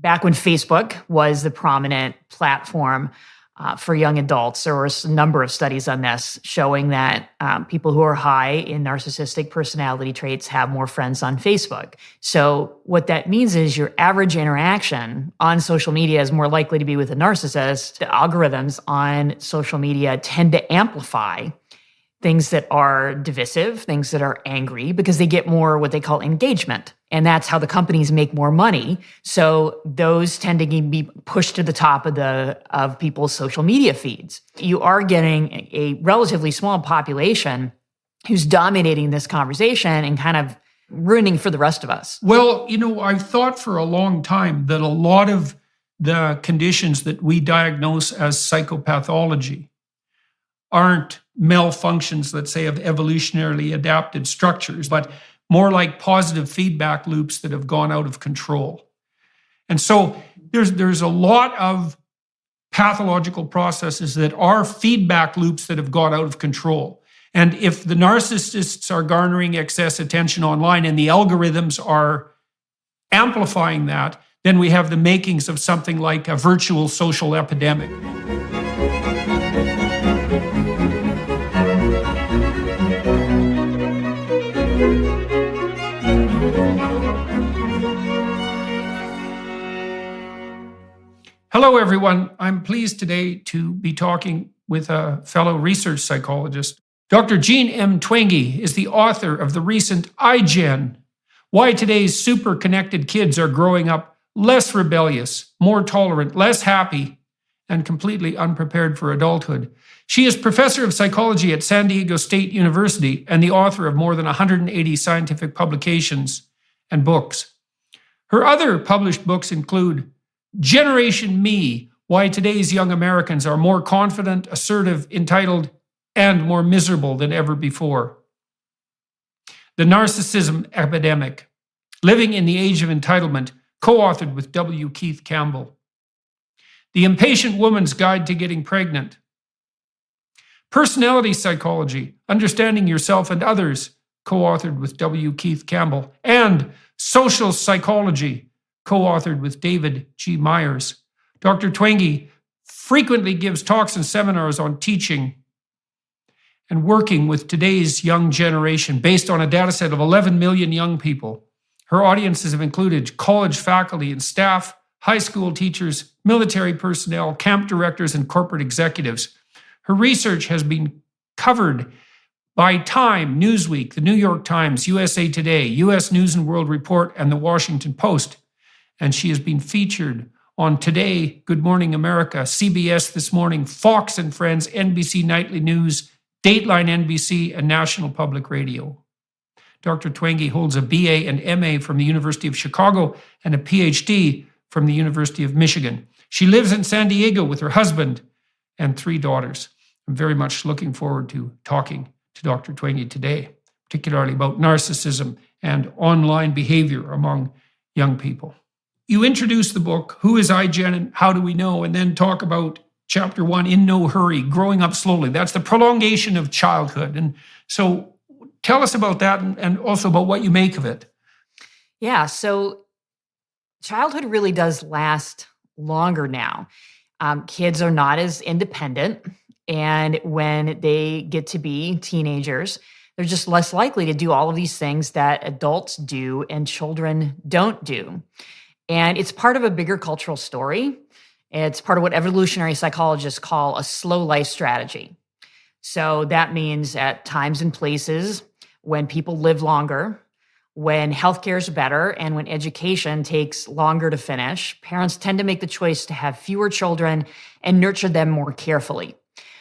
back when Facebook was the prominent platform for young adults, there were a number of studies on this showing that people who are high in narcissistic personality traits have more friends on Facebook. So what that means is your average interaction on social media is more likely to be with a narcissist. The algorithms on social media tend to amplify things that are divisive, things that are angry, because they get more what they call engagement. And that's how the companies make more money. So those tend to be pushed to the top of people's social media feeds. You are getting a relatively small population who's dominating this conversation and kind of ruining for the rest of us. Well, I've thought for a long time that a lot of the conditions that we diagnose as psychopathology aren't malfunctions, let's say, of evolutionarily adapted structures, but more like positive feedback loops that have gone out of control. And so there's a lot of pathological processes that are feedback loops that have gone out of control. And if the narcissists are garnering excess attention online and the algorithms are amplifying that, then we have the makings of something like a virtual social epidemic. Hello, everyone. I'm pleased today to be talking with a fellow research psychologist. Dr. Jean M. Twenge is the author of the recent iGen, Why Today's Super Connected Kids Are Growing Up Less Rebellious, More Tolerant, Less Happy, and Completely Unprepared for Adulthood. She is professor of psychology at San Diego State University and the author of more than 180 scientific publications and books. Her other published books include Generation Me, Why Today's Young Americans Are More Confident, Assertive, Entitled, and More Miserable Than Ever Before. The Narcissism Epidemic, Living in the Age of Entitlement, co-authored with W. Keith Campbell. The Impatient Woman's Guide to Getting Pregnant. Personality Psychology, Understanding Yourself and Others, co-authored with W. Keith Campbell. And Social Psychology, co-authored with David G. Myers. Dr. Twenge frequently gives talks and seminars on teaching and working with today's young generation based on a data set of 11 million young people. Her audiences have included college faculty and staff, high school teachers, military personnel, camp directors, and corporate executives. Her research has been covered by Time, Newsweek, the New York Times, USA Today, US News and World Report, and the Washington Post. And she has been featured on Today, Good Morning America, CBS This Morning, Fox and Friends, NBC Nightly News, Dateline NBC, and National Public Radio. Dr. Twenge holds a BA and MA from the University of Chicago and a PhD from the University of Michigan. She lives in San Diego with her husband and 3 daughters. I'm very much looking forward to talking to Dr. Twenge today, particularly about narcissism and online behavior among young people. You introduce the book, Who is iGen and How Do We Know? And then talk about chapter 1, In No Hurry, Growing Up Slowly. That's the prolongation of childhood. And so tell us about that and also about what you make of it. Yeah, so childhood really does last longer now. Kids are not as independent. And when they get to be teenagers, they're just less likely to do all of these things that adults do and children don't do. And it's part of a bigger cultural story. It's part of what evolutionary psychologists call a slow life strategy. So that means at times and places when people live longer, when healthcare is better, and when education takes longer to finish, parents tend to make the choice to have fewer children and nurture them more carefully.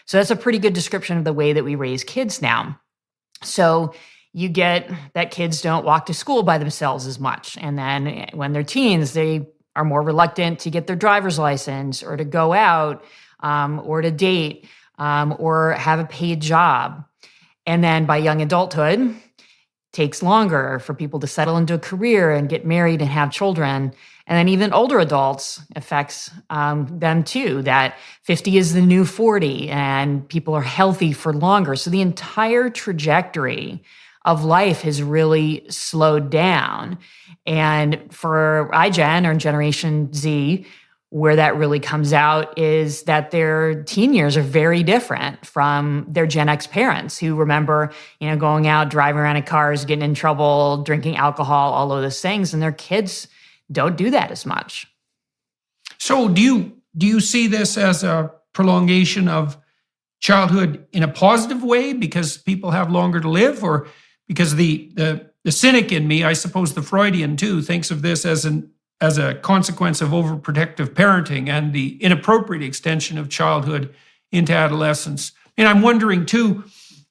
So that's a pretty good description of the way that we raise kids now. So you get that kids don't walk to school by themselves as much. And then when they're teens, they are more reluctant to get their driver's license or to go out or to date or have a paid job. And then by young adulthood, it takes longer for people to settle into a career and get married and have children. And then even older adults affects them too, that 50 is the new 40 and people are healthy for longer. So the entire trajectory of life has really slowed down. And for iGen or Generation Z, where that really comes out is that their teen years are very different from their Gen X parents who remember, going out, driving around in cars, getting in trouble, drinking alcohol, all of those things. And their kids don't do that as much. So do you see this as a prolongation of childhood in a positive way because people have longer to live, or because the cynic in me, I suppose the Freudian too, thinks of this as a consequence of overprotective parenting and the inappropriate extension of childhood into adolescence? And I'm wondering too,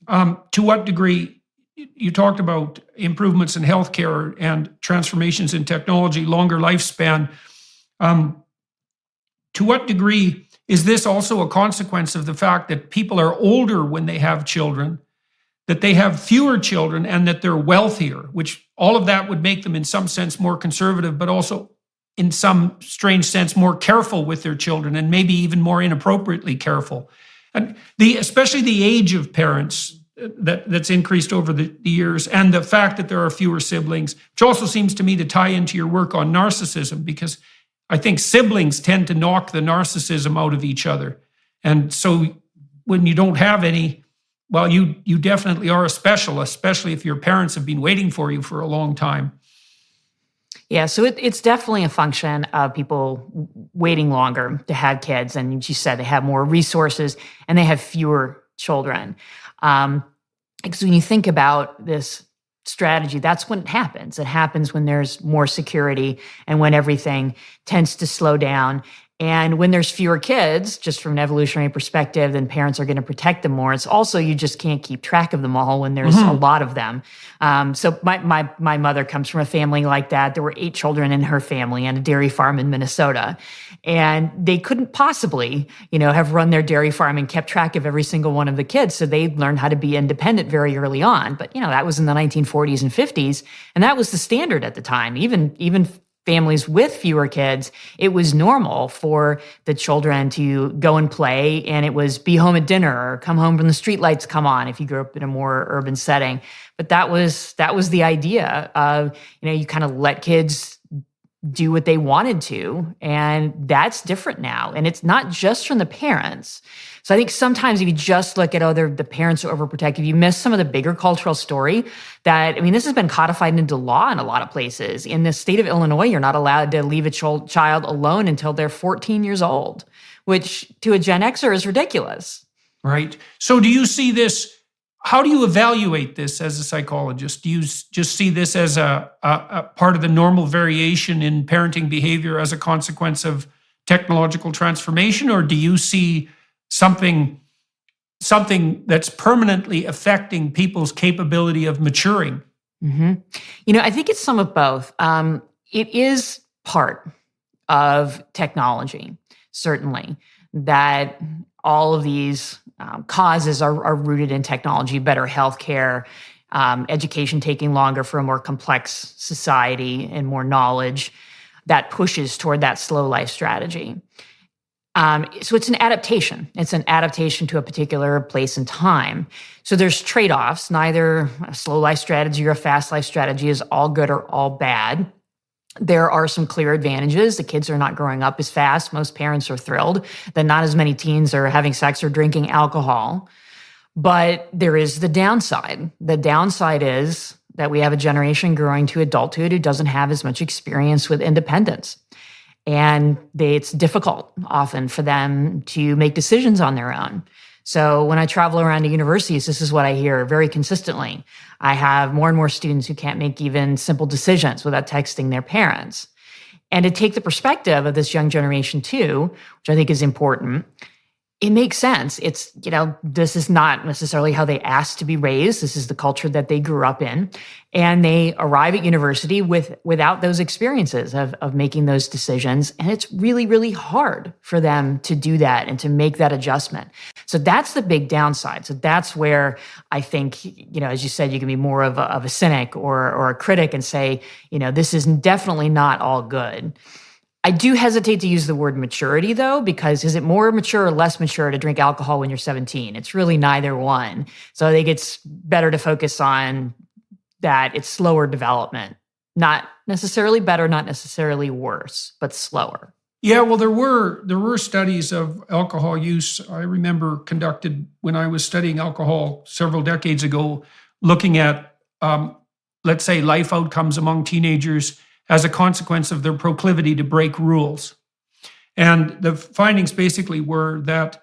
to what degree you talked about improvements in healthcare and transformations in technology, longer lifespan. To what degree is this also a consequence of the fact that people are older when they have children, that they have fewer children, and that they're wealthier, which all of that would make them in some sense more conservative, but also in some strange sense more careful with their children, and maybe even more inappropriately careful. And especially the age of parents that's increased over the years, and the fact that there are fewer siblings, which also seems to me to tie into your work on narcissism, because I think siblings tend to knock the narcissism out of each other. And so when you don't have any, well, you definitely are a special, especially if your parents have been waiting for you for a long time. Yeah, so it's definitely a function of people waiting longer to have kids. And you said they have more resources and they have fewer children. Because when you think about this strategy, that's when it happens. It happens when there's more security and when everything tends to slow down. And when there's fewer kids, just from an evolutionary perspective, then parents are going to protect them more. It's also, you just can't keep track of them all when there's a lot of them. So my mother comes from a family like that. There were 8 children in her family and a dairy farm in Minnesota. And they couldn't possibly, have run their dairy farm and kept track of every single one of the kids. So they learned how to be independent very early on. But, that was in the 1940s and 50s. And that was the standard at the time. Even families with fewer kids, it was normal for the children to go and play, and it was be home at dinner or come home when the streetlights come on if you grew up in a more urban setting. But that was the idea of, you kind of let kids do what they wanted to, and that's different now. And it's not just from the parents. So I think sometimes if you just look at, the parents are overprotective, you miss some of the bigger cultural story that, this has been codified into law in a lot of places. In the state of Illinois, you're not allowed to leave a child alone until they're 14 years old, which to a Gen Xer is ridiculous. Right. So do you see this? How do you evaluate this as a psychologist? Do you just see this as a part of the normal variation in parenting behavior as a consequence of technological transformation, or do you see something that's permanently affecting people's capability of maturing? I think it's some of both. It is part of technology, certainly, that all of these causes are rooted in technology, better healthcare, education taking longer for a more complex society and more knowledge that pushes toward that slow life strategy. So it's an adaptation. It's an adaptation to a particular place and time. So there's trade-offs. Neither a slow life strategy or a fast life strategy is all good or all bad. There are some clear advantages. The kids are not growing up as fast. Most parents are thrilled that not as many teens are having sex or drinking alcohol. But there is the downside. The downside is that we have a generation growing to adulthood who doesn't have as much experience with independence. And it's difficult often for them to make decisions on their own. So when I travel around to universities, this is what I hear very consistently. I have more and more students who can't make even simple decisions without texting their parents. And to take the perspective of this young generation too, which I think is important, it makes sense. It's, this is not necessarily how they asked to be raised. This is the culture that they grew up in. And they arrive at university without those experiences of making those decisions. And it's really, really hard for them to do that and to make that adjustment. So that's the big downside. So that's where I think, as you said, you can be more of a cynic or a critic and say, this is definitely not all good. I do hesitate to use the word maturity, though, because is it more mature or less mature to drink alcohol when you're 17? It's really neither one. So I think it's better to focus on that it's slower development, not necessarily better, not necessarily worse, but slower. Yeah, well, there were studies of alcohol use I remember conducted when I was studying alcohol several decades ago, looking at, let's say, life outcomes among teenagers as a consequence of their proclivity to break rules. And the findings basically were that,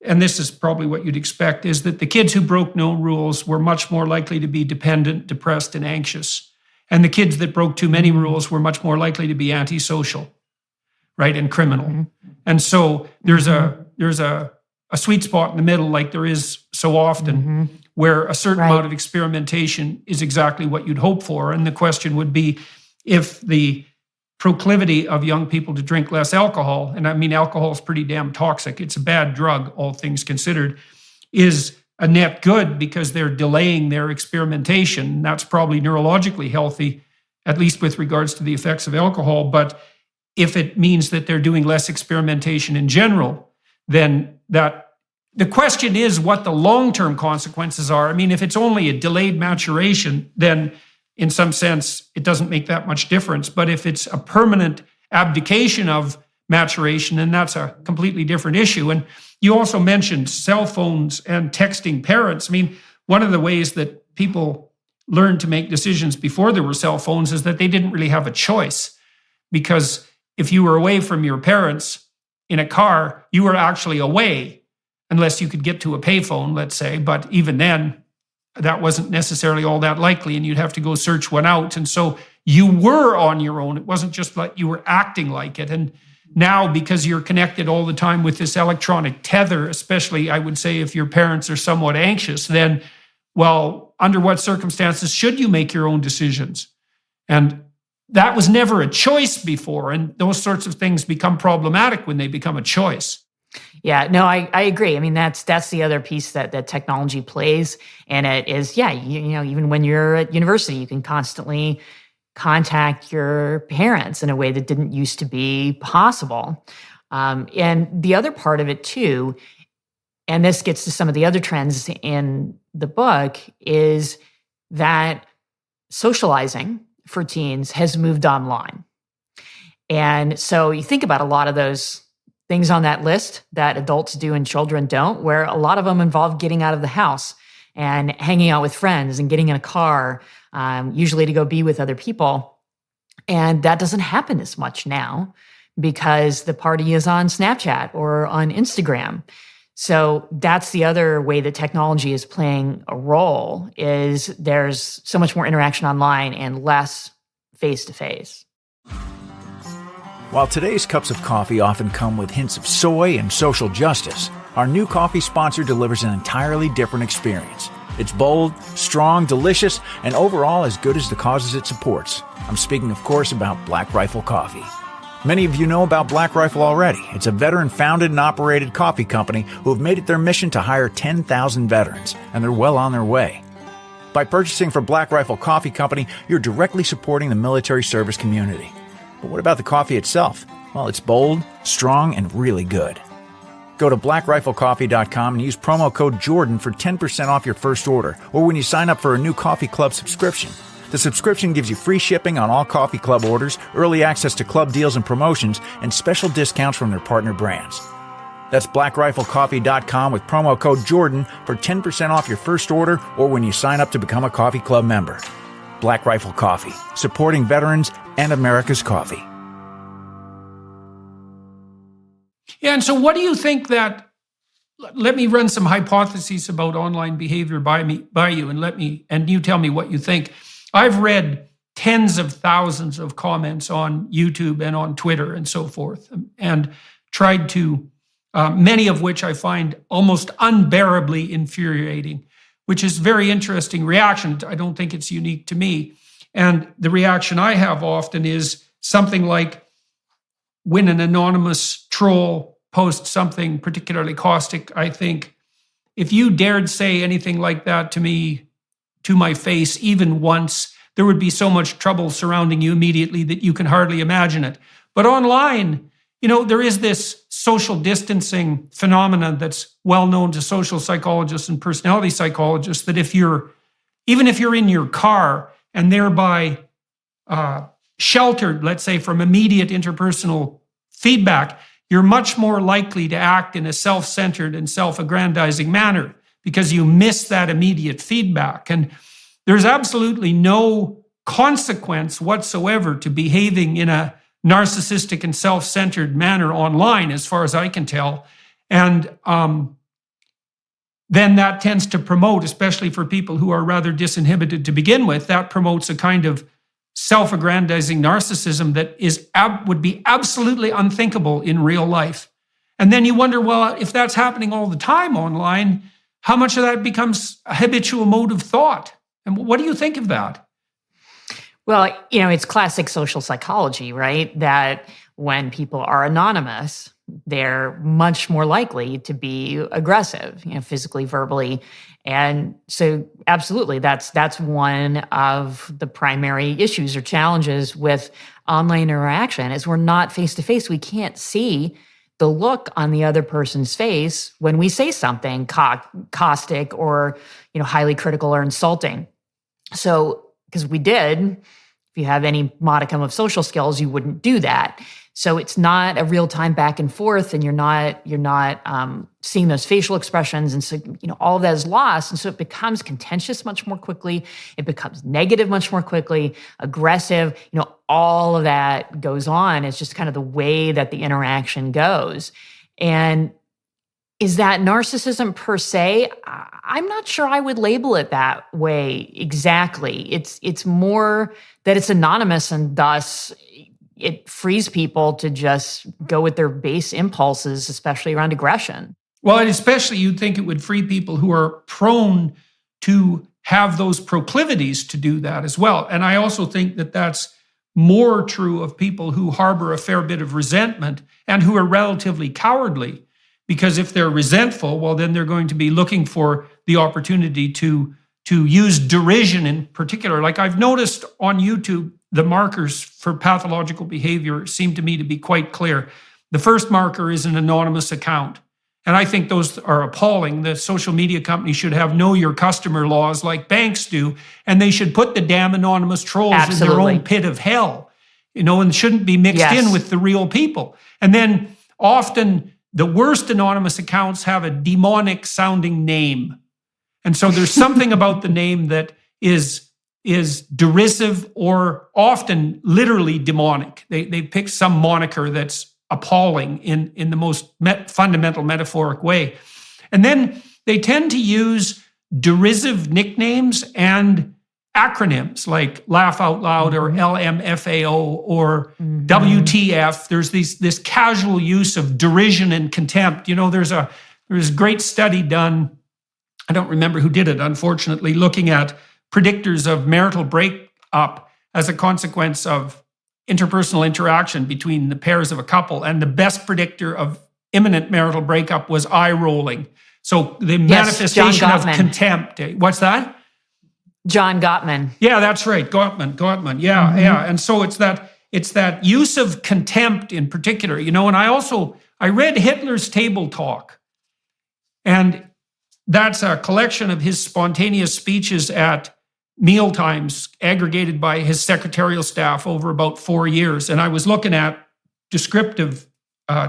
and this is probably what you'd expect, is that the kids who broke no rules were much more likely to be dependent, depressed, and anxious. And the kids that broke too many rules were much more likely to be antisocial, right, and criminal. Mm-hmm. And so there's a sweet spot in the middle, like there is so often, where a certain amount of experimentation is exactly what you'd hope for. And the question would be, if the proclivity of young people to drink less alcohol, and I mean alcohol is pretty damn toxic, it's a bad drug, all things considered, is a net good because they're delaying their experimentation. That's probably neurologically healthy, at least with regards to the effects of alcohol. But if it means that they're doing less experimentation in general, then that the question is what the long-term consequences are. I mean, if it's only a delayed maturation, then in some sense, it doesn't make that much difference. But if it's a permanent abdication of maturation, then that's a completely different issue. And you also mentioned cell phones and texting parents. I mean, one of the ways that people learned to make decisions before there were cell phones is that they didn't really have a choice. Because if you were away from your parents in a car, you were actually away, unless you could get to a payphone, let's say. But even then, that wasn't necessarily all that likely, and you'd have to go search one out. And so you were on your own. It wasn't just like you were acting like it. And now, because you're connected all the time with this electronic tether, especially, I would say, if your parents are somewhat anxious, then, well, under what circumstances should you make your own decisions? And that was never a choice before. And those sorts of things become problematic when they become a choice. Yeah, no, I agree. I mean, that's the other piece that technology plays. And it is, yeah, you know, even when you're at university, you can constantly contact your parents in a way that didn't used to be possible. And the other part of it too, and this gets to some of the other trends in the book, is that socializing for teens has moved online. And so you think about a lot of those things on that list that adults do and children don't, where a lot of them involve getting out of the house and hanging out with friends and getting in a car, usually to go be with other people. And that doesn't happen as much now because the party is on Snapchat or on Instagram. So that's the other way that technology is playing a role, is there's so much more interaction online and less face-to-face. While today's cups of coffee often come with hints of soy and social justice, our new coffee sponsor delivers an entirely different experience. It's bold, strong, delicious, and overall as good as the causes it supports. I'm speaking, of course, about Black Rifle Coffee. Many of you know about Black Rifle already. It's a veteran-founded and operated coffee company who have made it their mission to hire 10,000 veterans, and they're well on their way. By purchasing from Black Rifle Coffee Company, you're directly supporting the military service community. But what about the coffee itself? Well, it's bold, strong, and really good. Go to blackriflecoffee.com and use promo code Jordan for 10% off your first order, or when you sign up for a new Coffee Club subscription. The subscription gives you free shipping on all Coffee Club orders, early access to club deals and promotions, and special discounts from their partner brands. That's blackriflecoffee.com with promo code Jordan for 10% off your first order, or when you sign up to become a Coffee Club member. Black Rifle Coffee, supporting veterans and America's coffee. Yeah, and so what do you think that, let me run some hypotheses about online behavior by you, and you tell me what you think. I've read tens of thousands of comments on YouTube and on Twitter and so forth, and tried to, many of which I find almost unbearably infuriating, which is a very interesting reaction. I don't think it's unique to me. And the reaction I have often is something like, when an anonymous troll posts something particularly caustic, I think, if you dared say anything like that to me, to my face, even once, there would be so much trouble surrounding you immediately that you can hardly imagine it. But online, you know, there is this social distancing phenomenon that's well known to social psychologists and personality psychologists, that even if you're in your car and thereby sheltered, let's say, from immediate interpersonal feedback, you're much more likely to act in a self-centered and self-aggrandizing manner because you miss that immediate feedback. And there's absolutely no consequence whatsoever to behaving in a narcissistic and self-centered manner online, as far as I can tell. And then that tends to promote, especially for people who are rather disinhibited to begin with, that promotes a kind of self-aggrandizing narcissism that would be absolutely unthinkable in real life. And then you wonder, well, if that's happening all the time online, how much of that becomes a habitual mode of thought? And what do you think of that? Well, it's classic social psychology, right? That when people are anonymous, they're much more likely to be aggressive, physically, verbally. And so absolutely, that's one of the primary issues or challenges with online interaction is we're not face-to-face. We can't see the look on the other person's face when we say something caustic or, highly critical or insulting. So, because we did, if you have any modicum of social skills, you wouldn't do that. So it's not a real time back and forth, and you're not seeing those facial expressions, and so all of that is lost, and so it becomes contentious much more quickly. It becomes negative much more quickly, aggressive. All of that goes on. It's just kind of the way that the interaction goes. And is that narcissism per se? I'm not sure I would label it that way exactly. It's more that it's anonymous, and thus it frees people to just go with their base impulses, especially around aggression. Well, and especially you'd think it would free people who are prone to have those proclivities to do that as well. And I also think that that's more true of people who harbor a fair bit of resentment and who are relatively cowardly. Because if they're resentful, well, then they're going to be looking for the opportunity to use derision in particular. Like I've noticed on YouTube, the markers for pathological behavior seem to me to be quite clear. The first marker is an anonymous account. And I think those are appalling. The social media companies should have know your customer laws like banks do, and they should put the damn anonymous trolls in their own pit of hell, and shouldn't be mixed in with the real people. And then often the worst anonymous accounts have a demonic sounding name. And so there's something about the name that is derisive or often literally demonic. They pick some moniker that's appalling in the most fundamental metaphoric way. And then they tend to use derisive nicknames and acronyms like Laugh Out Loud or LMFAO or WTF. There's this casual use of derision and contempt. There's a great study done, I don't remember who did it, unfortunately, looking at predictors of marital breakup as a consequence of interpersonal interaction between the pairs of a couple. And the best predictor of imminent marital breakup was eye rolling. So the manifestation of contempt. What's that? John Gottman. Yeah, that's right. Gottman. Yeah, yeah. And so it's that use of contempt in particular, and I read Hitler's Table Talk. And that's a collection of his spontaneous speeches at mealtimes aggregated by his secretarial staff over about 4 years. And I was looking at descriptive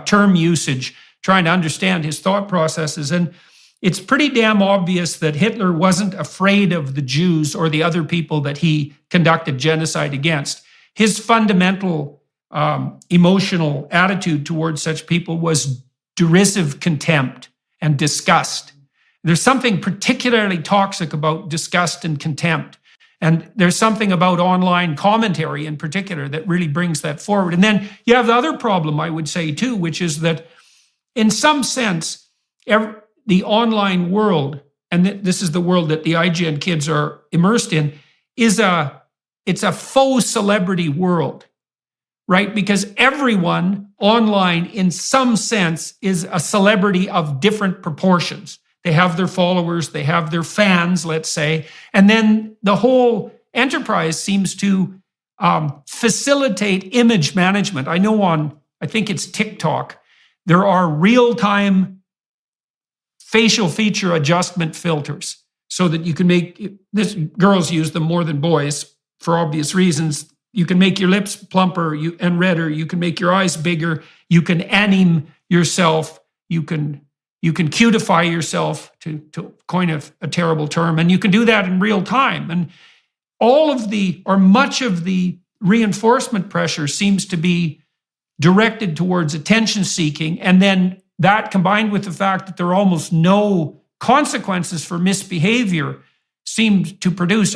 term usage, trying to understand his thought processes. And it's pretty damn obvious that Hitler wasn't afraid of the Jews or the other people that he conducted genocide against. His fundamental emotional attitude towards such people was derisive contempt and disgust. There's something particularly toxic about disgust and contempt. And there's something about online commentary in particular that really brings that forward. And then you have the other problem, I would say, too, which is that in some sense, the online world, and this is the world that the iGen kids are immersed in, it's a faux celebrity world, right? Because everyone online, in some sense, is a celebrity of different proportions. They have their followers, they have their fans, let's say, and then the whole enterprise seems to facilitate image management. I know I think it's TikTok, there are real-time facial feature adjustment filters so that you can girls use them more than boys, for obvious reasons. You can make your lips plumper and redder. You can make your eyes bigger. You can anime yourself. You can cutify yourself, to coin a terrible term. And you can do that in real time. And much of the reinforcement pressure seems to be directed towards attention seeking. And then that, combined with the fact that there are almost no consequences for misbehavior, seems to produce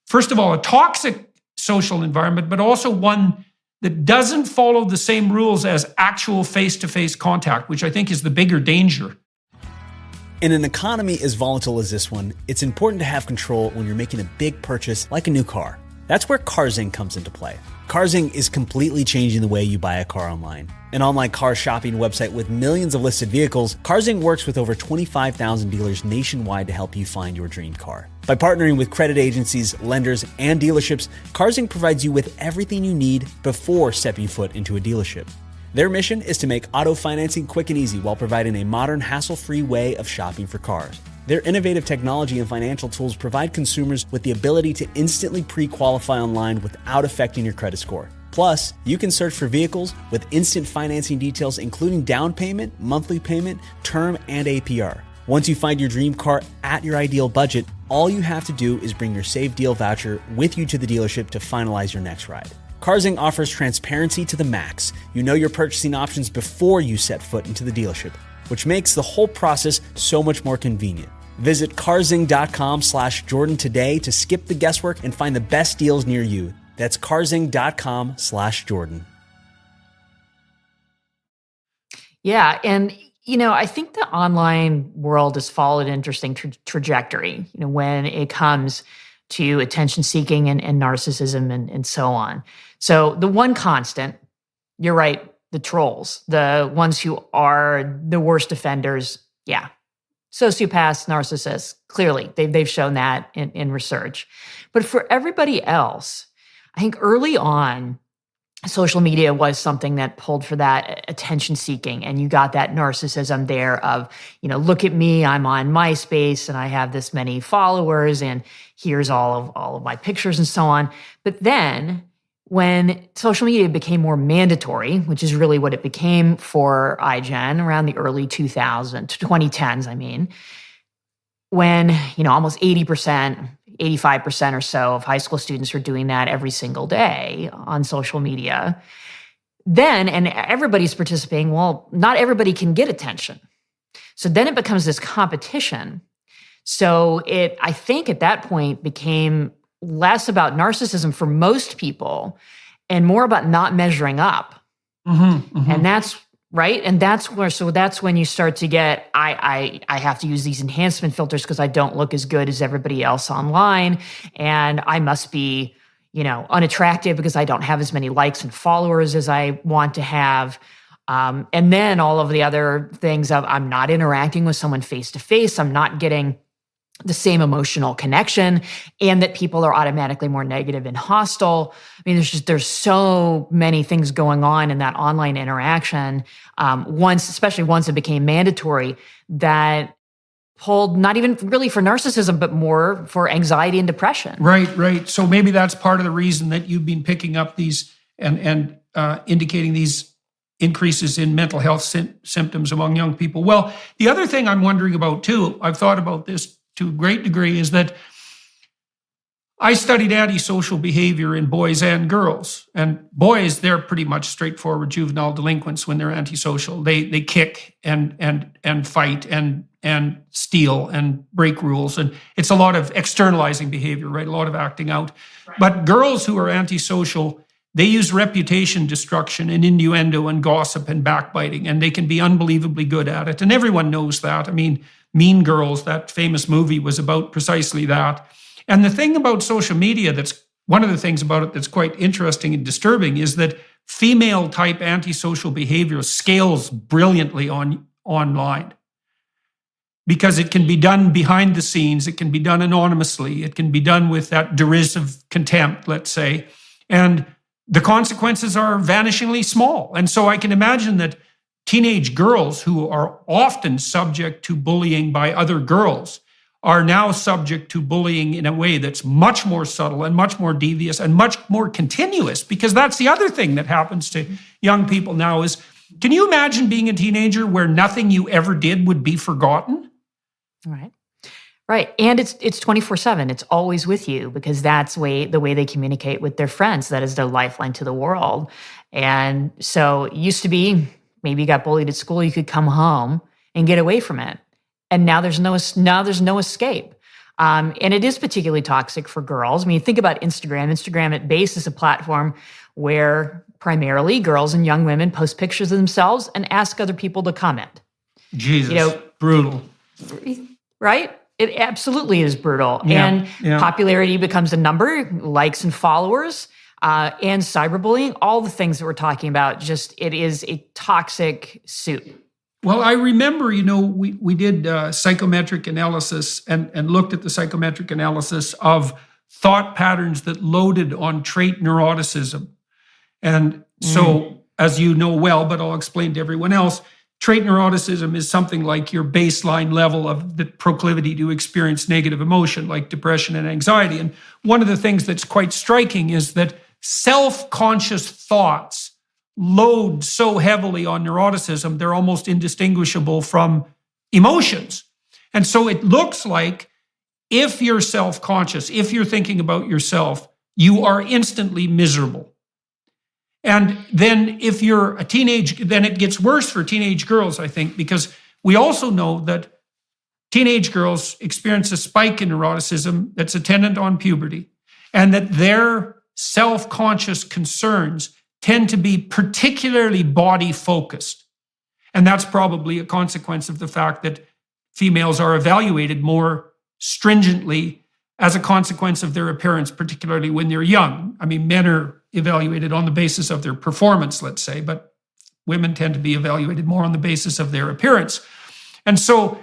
first of all, a toxic social environment, but also one that doesn't follow the same rules as actual face-to-face contact, which I think is the bigger danger. In an economy as volatile as this one, it's important to have control when you're making a big purchase like a new car. That's where Carzing comes into play. Carzing is completely changing the way you buy a car online. An online car shopping website with millions of listed vehicles, Carzing works with over 25,000 dealers nationwide to help you find your dream car. By partnering with credit agencies, lenders, and dealerships, Carzing provides you with everything you need before stepping foot into a dealership. Their mission is to make auto financing quick and easy while providing a modern, hassle-free way of shopping for cars. Their innovative technology and financial tools provide consumers with the ability to instantly pre-qualify online without affecting your credit score. Plus, you can search for vehicles with instant financing details, including down payment, monthly payment, term, and APR. Once you find your dream car at your ideal budget, all you have to do is bring your saved deal voucher with you to the dealership to finalize your next ride. Carzing offers transparency to the max. You know your purchasing options before you set foot into the dealership, which makes the whole process so much more convenient. Visit carzing.com/Jordan today to skip the guesswork and find the best deals near you. That's carzing.com/Jordan. Yeah. And, I think the online world has followed an interesting trajectory, when it comes to attention seeking and narcissism and so on. So the one constant, you're right, the trolls, the ones who are the worst offenders. Yeah. Sociopaths, narcissists, clearly they've shown that in research. But for everybody else, I think early on, social media was something that pulled for that attention seeking. And you got that narcissism there of, look at me, I'm on MySpace and I have this many followers and here's all of my pictures and so on. But then when social media became more mandatory, which is really what it became for iGen around the early 2010s, when, almost 80%, 85% or so of high school students are doing that every single day on social media. Then, and everybody's participating, well, not everybody can get attention. So then it becomes this competition. So I think at that point became less about narcissism for most people and more about not measuring up. Mm-hmm, mm-hmm. And that's right. And that's when you start to get, I have to use these enhancement filters because I don't look as good as everybody else online. And I must be, unattractive because I don't have as many likes and followers as I want to have. And then all of the other things of I'm not interacting with someone face to face. I'm not getting the same emotional connection, and that people are automatically more negative and hostile. There's so many things going on in that online interaction. Especially once it became mandatory, that pulled not even really for narcissism, but more for anxiety and depression. Right. So maybe that's part of the reason that you've been picking up these and indicating these increases in mental health symptoms among young people. Well, the other thing I'm wondering about too, I've thought about this to a great degree, is that I studied antisocial behavior in boys and girls. And boys, they're pretty much straightforward juvenile delinquents when they're antisocial. They kick and fight and steal and break rules. And it's a lot of externalizing behavior, right? A lot of acting out. Right. But girls who are antisocial, they use reputation destruction and innuendo and gossip and backbiting, and they can be unbelievably good at it. And everyone knows that. Mean Girls, that famous movie, was about precisely that. And the thing about social media, one of the things about it that's quite interesting and disturbing, is that female type antisocial behavior scales brilliantly online. Because it can be done behind the scenes, it can be done anonymously, it can be done with that derisive contempt, let's say. And the consequences are vanishingly small. And so I can imagine that teenage girls who are often subject to bullying by other girls are now subject to bullying in a way that's much more subtle and much more devious and much more continuous, because that's the other thing that happens to young people now is, can you imagine being a teenager where nothing you ever did would be forgotten? Right. And it's 24/7. It's always with you, because that's the way they communicate with their friends. That is their lifeline to the world. And so it used to be, maybe you got bullied at school, you could come home and get away from it. And now there's no escape. And it is particularly toxic for girls. I mean, think about Instagram. Instagram at base is a platform where primarily girls and young women post pictures of themselves and ask other people to comment. Jesus, brutal. Right? It absolutely is brutal. And popularity becomes a number, likes and followers, and cyberbullying, all the things that we're talking about, it is a toxic soup. Well, I remember, we did psychometric analysis and looked at the psychometric analysis of thought patterns that loaded on trait neuroticism. And so, as you know well, but I'll explain to everyone else, trait neuroticism is something like your baseline level of the proclivity to experience negative emotion, like depression and anxiety. And one of the things that's quite striking is that self-conscious thoughts load so heavily on neuroticism, they're almost indistinguishable from emotions. And so it looks like if you're self-conscious, if you're thinking about yourself, you are instantly miserable. And then if you're a teenage, then it gets worse for teenage girls, I think, because we also know that teenage girls experience a spike in neuroticism that's attendant on puberty, and that their self-conscious concerns tend to be particularly body-focused. And that's probably a consequence of the fact that females are evaluated more stringently as a consequence of their appearance, particularly when they're young. I mean, men are evaluated on the basis of their performance, let's say, but women tend to be evaluated more on the basis of their appearance. And so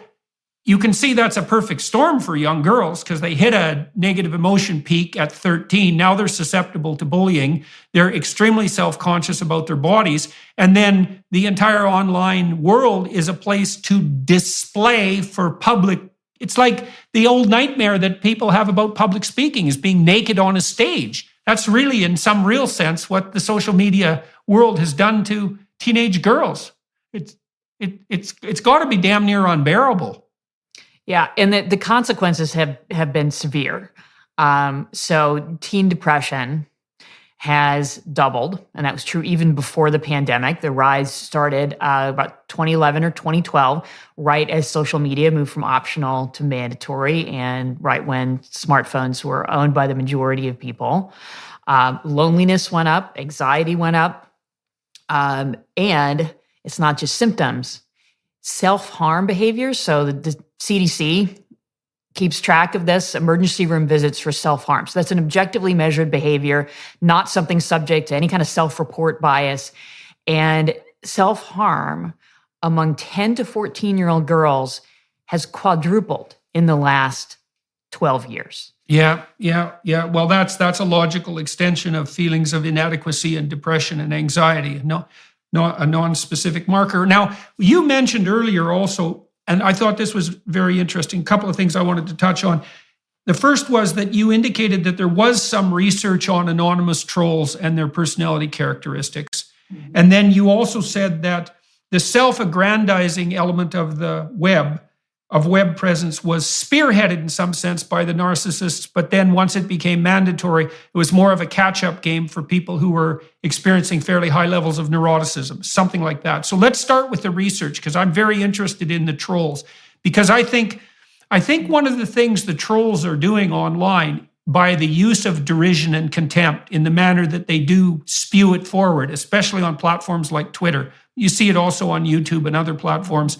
you can see that's a perfect storm for young girls, because they hit a negative emotion peak at 13. Now they're susceptible to bullying. They're extremely self-conscious about their bodies. And then the entire online world is a place to display for public. It's like the old nightmare that people have about public speaking, is being naked on a stage. That's really, in some real sense, what the social media world has done to teenage girls. It's got to be damn near unbearable. Yeah, and the consequences have been severe. So teen depression has doubled, and that was true even before the pandemic. The rise started about 2011 or 2012, right as social media moved from optional to mandatory, and right when smartphones were owned by the majority of people. Loneliness went up, anxiety went up, and it's not just symptoms. Self-harm behaviors. So the CDC keeps track of this, emergency room visits for self-harm. So that's an objectively measured behavior, not something subject to any kind of self-report bias. And self-harm among 10 to 14-year-old girls has quadrupled in the last 12 years. Yeah. Well, that's a logical extension of feelings of inadequacy and depression and anxiety. Not a non-specific marker. Now, you mentioned earlier also, and I thought this was very interesting, a couple of things I wanted to touch on. The first was that you indicated that there was some research on anonymous trolls and their personality characteristics. Mm-hmm. And then you also said that the self-aggrandizing element of the web presence was spearheaded in some sense by the narcissists, but then once it became mandatory, it was more of a catch-up game for people who were experiencing fairly high levels of neuroticism, something like that. So let's start with the research, because I'm very interested in the trolls, because I think one of the things the trolls are doing online, by the use of derision and contempt in the manner that they do spew it forward, especially on platforms like Twitter, you see it also on YouTube and other platforms,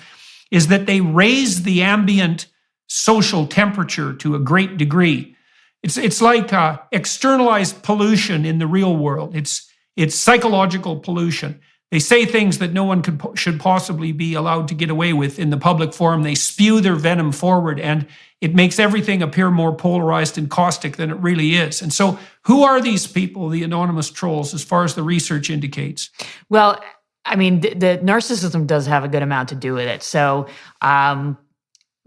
is that they raise the ambient social temperature to a great degree. It's like externalized pollution in the real world. It's psychological pollution. They say things that no one should possibly be allowed to get away with in the public forum. They spew their venom forward, and it makes everything appear more polarized and caustic than it really is. And so who are these people, the anonymous trolls, as far as the research indicates? Well, I mean, the narcissism does have a good amount to do with it. So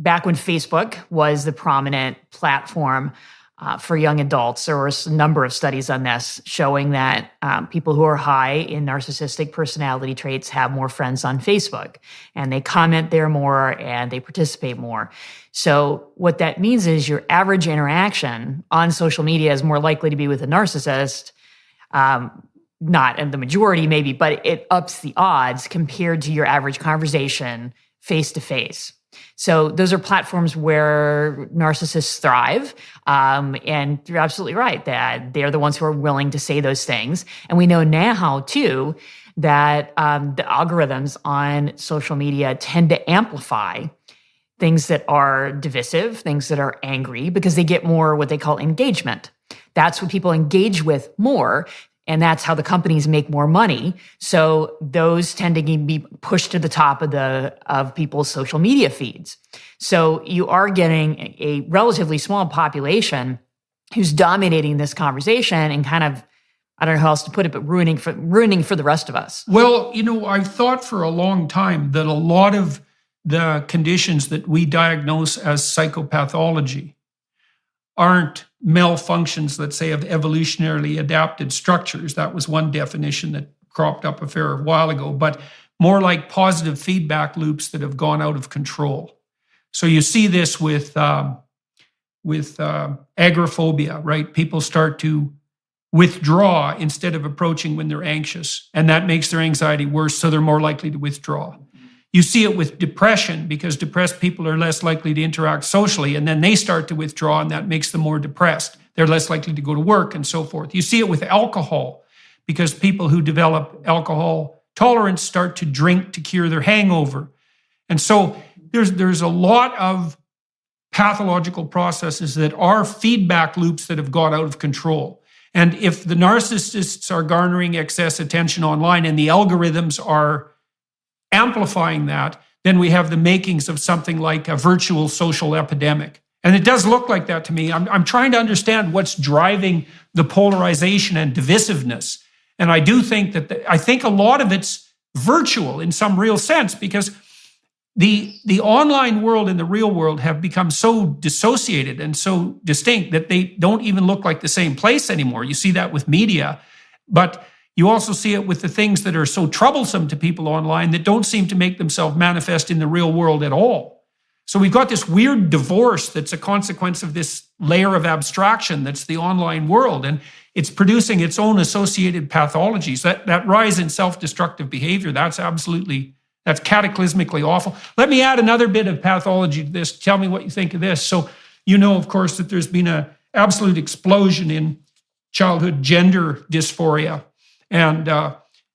back when Facebook was the prominent platform for young adults, there was a number of studies on this showing that people who are high in narcissistic personality traits have more friends on Facebook, and they comment there more and they participate more. So what that means is your average interaction on social media is more likely to be with a narcissist, not in the majority maybe, but it ups the odds compared to your average conversation face to face. So those are platforms where narcissists thrive. And you're absolutely right that they're the ones who are willing to say those things. And we know now, too, that the algorithms on social media tend to amplify things that are divisive, things that are angry, because they get more what they call engagement. That's what people engage with more. And that's how the companies make more money. So those tend to be pushed to the top of people's social media feeds. So you are getting a relatively small population who's dominating this conversation and kind of, I don't know how else to put it, but ruining for the rest of us. Well, I've thought for a long time that a lot of the conditions that we diagnose as psychopathology aren't malfunctions, let's say, of evolutionarily adapted structures. That was one definition that cropped up a fair while ago, but more like positive feedback loops that have gone out of control. So you see this with agoraphobia, right? People start to withdraw instead of approaching when they're anxious, and that makes their anxiety worse, so they're more likely to withdraw. You see it with depression, because depressed people are less likely to interact socially, and then they start to withdraw, and that makes them more depressed. They're less likely to go to work and so forth. You see it with alcohol, because people who develop alcohol tolerance start to drink to cure their hangover. And so there's a lot of pathological processes that are feedback loops that have got out of control. And if the narcissists are garnering excess attention online and the algorithms are amplifying that, then we have the makings of something like a virtual social epidemic. And it does look like that to me. I'm trying to understand what's driving the polarization and divisiveness. And I do think that I think a lot of it's virtual in some real sense, because the online world and the real world have become so dissociated and so distinct that they don't even look like the same place anymore. You see that with media, but you also see it with the things that are so troublesome to people online that don't seem to make themselves manifest in the real world at all. So we've got this weird divorce that's a consequence of this layer of abstraction that's the online world, and it's producing its own associated pathologies. That rise in self-destructive behavior, that's cataclysmically awful. Let me add another bit of pathology to this. Tell me what you think of this. So of course, that there's been an absolute explosion in childhood gender dysphoria. And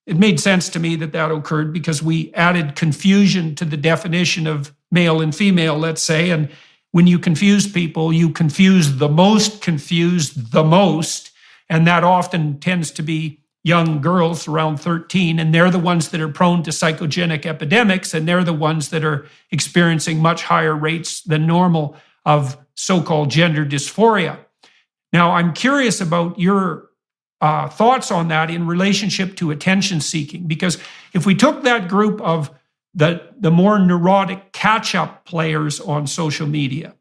it made sense to me that occurred because we added confusion to the definition of male and female, let's say. And when you confuse people, you confuse the most confused the most. And that often tends to be young girls around 13. And they're the ones that are prone to psychogenic epidemics. And they're the ones that are experiencing much higher rates than normal of so-called gender dysphoria. Now, I'm curious about your thoughts on that in relationship to attention seeking, because if we took that group of the more neurotic catch-up players on social media,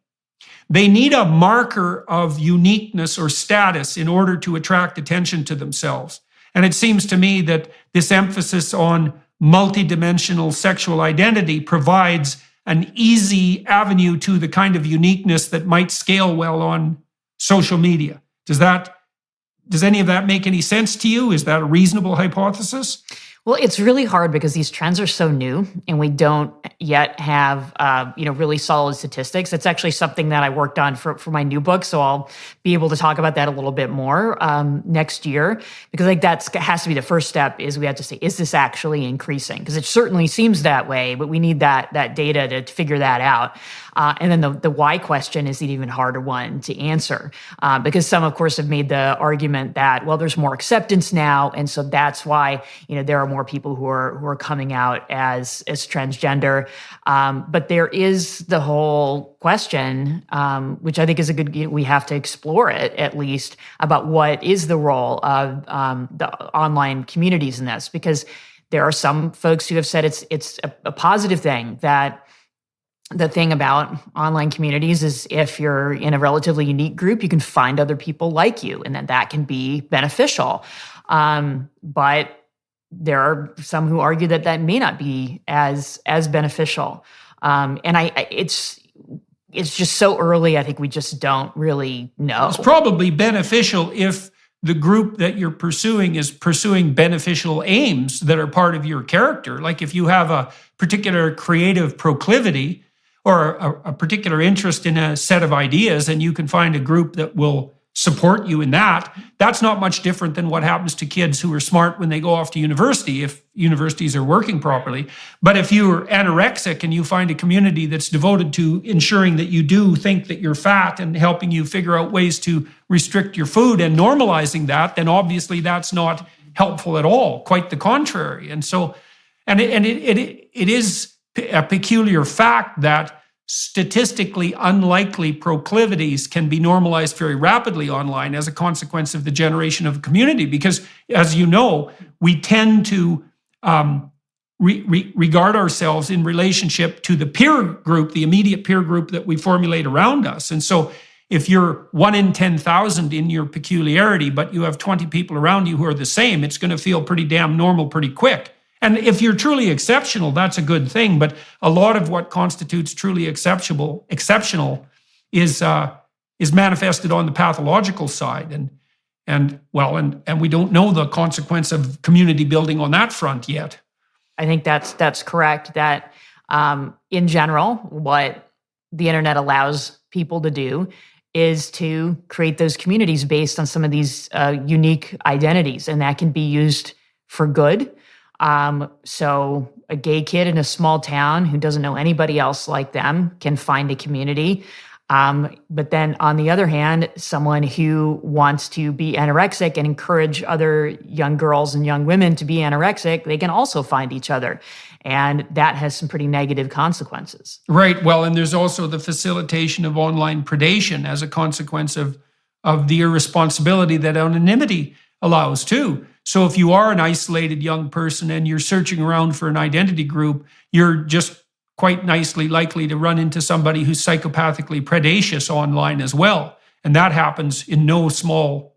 they need a marker of uniqueness or status in order to attract attention to themselves. And it seems to me that this emphasis on multidimensional sexual identity provides an easy avenue to the kind of uniqueness that might scale well on social media. Does any of that make any sense to you? Is that a reasonable hypothesis? Well, it's really hard because these trends are so new and we don't yet have, really solid statistics. It's actually something that I worked on for my new book. So I'll be able to talk about that a little bit more next year, because that has to be the first step. Is we have to say, is this actually increasing? Because it certainly seems that way, but we need that data to figure that out. And then the why question is the even harder one to answer, because some, of course, have made the argument that, well, there's more acceptance now, and so that's why there are more people who are coming out as transgender. But there is the whole question, which I think is we have to explore it at least, about what is the role of the online communities in this, because there are some folks who have said it's a positive thing that the thing about online communities is if you're in a relatively unique group, you can find other people like you, and then that can be beneficial. But there are some who argue that that may not be as beneficial. And it's just so early. I think we just don't really know. It's probably beneficial if the group that you're pursuing is pursuing beneficial aims that are part of your character. Like if you have a particular creative proclivity or a particular interest in a set of ideas, and you can find a group that will support you in that, that's not much different than what happens to kids who are smart when they go off to university, if universities are working properly. But if you're anorexic and you find a community that's devoted to ensuring that you do think that you're fat and helping you figure out ways to restrict your food and normalizing that, then obviously that's not helpful at all, quite the contrary. And so, it is a peculiar fact that statistically unlikely proclivities can be normalized very rapidly online as a consequence of the generation of a community. Because, as you know, we tend to regard ourselves in relationship to the peer group, the immediate peer group that we formulate around us. And so if you're 1 in 10,000 in your peculiarity, but you have 20 people around you who are the same, it's going to feel pretty damn normal pretty quick. And if you're truly exceptional, that's a good thing. But a lot of what constitutes truly exceptional is manifested on the pathological side. And we don't know the consequence of community building on that front yet. I think that's correct. That in general, what the internet allows people to do is to create those communities based on some of these unique identities, and that can be used for good. So a gay kid in a small town who doesn't know anybody else like them can find a community. But then on the other hand, someone who wants to be anorexic and encourage other young girls and young women to be anorexic, they can also find each other. And that has some pretty negative consequences. Right. Well, and there's also the facilitation of online predation as a consequence of the irresponsibility that anonymity allows too. So if you are an isolated young person and you're searching around for an identity group, you're just quite nicely likely to run into somebody who's psychopathically predacious online as well. And that happens in no small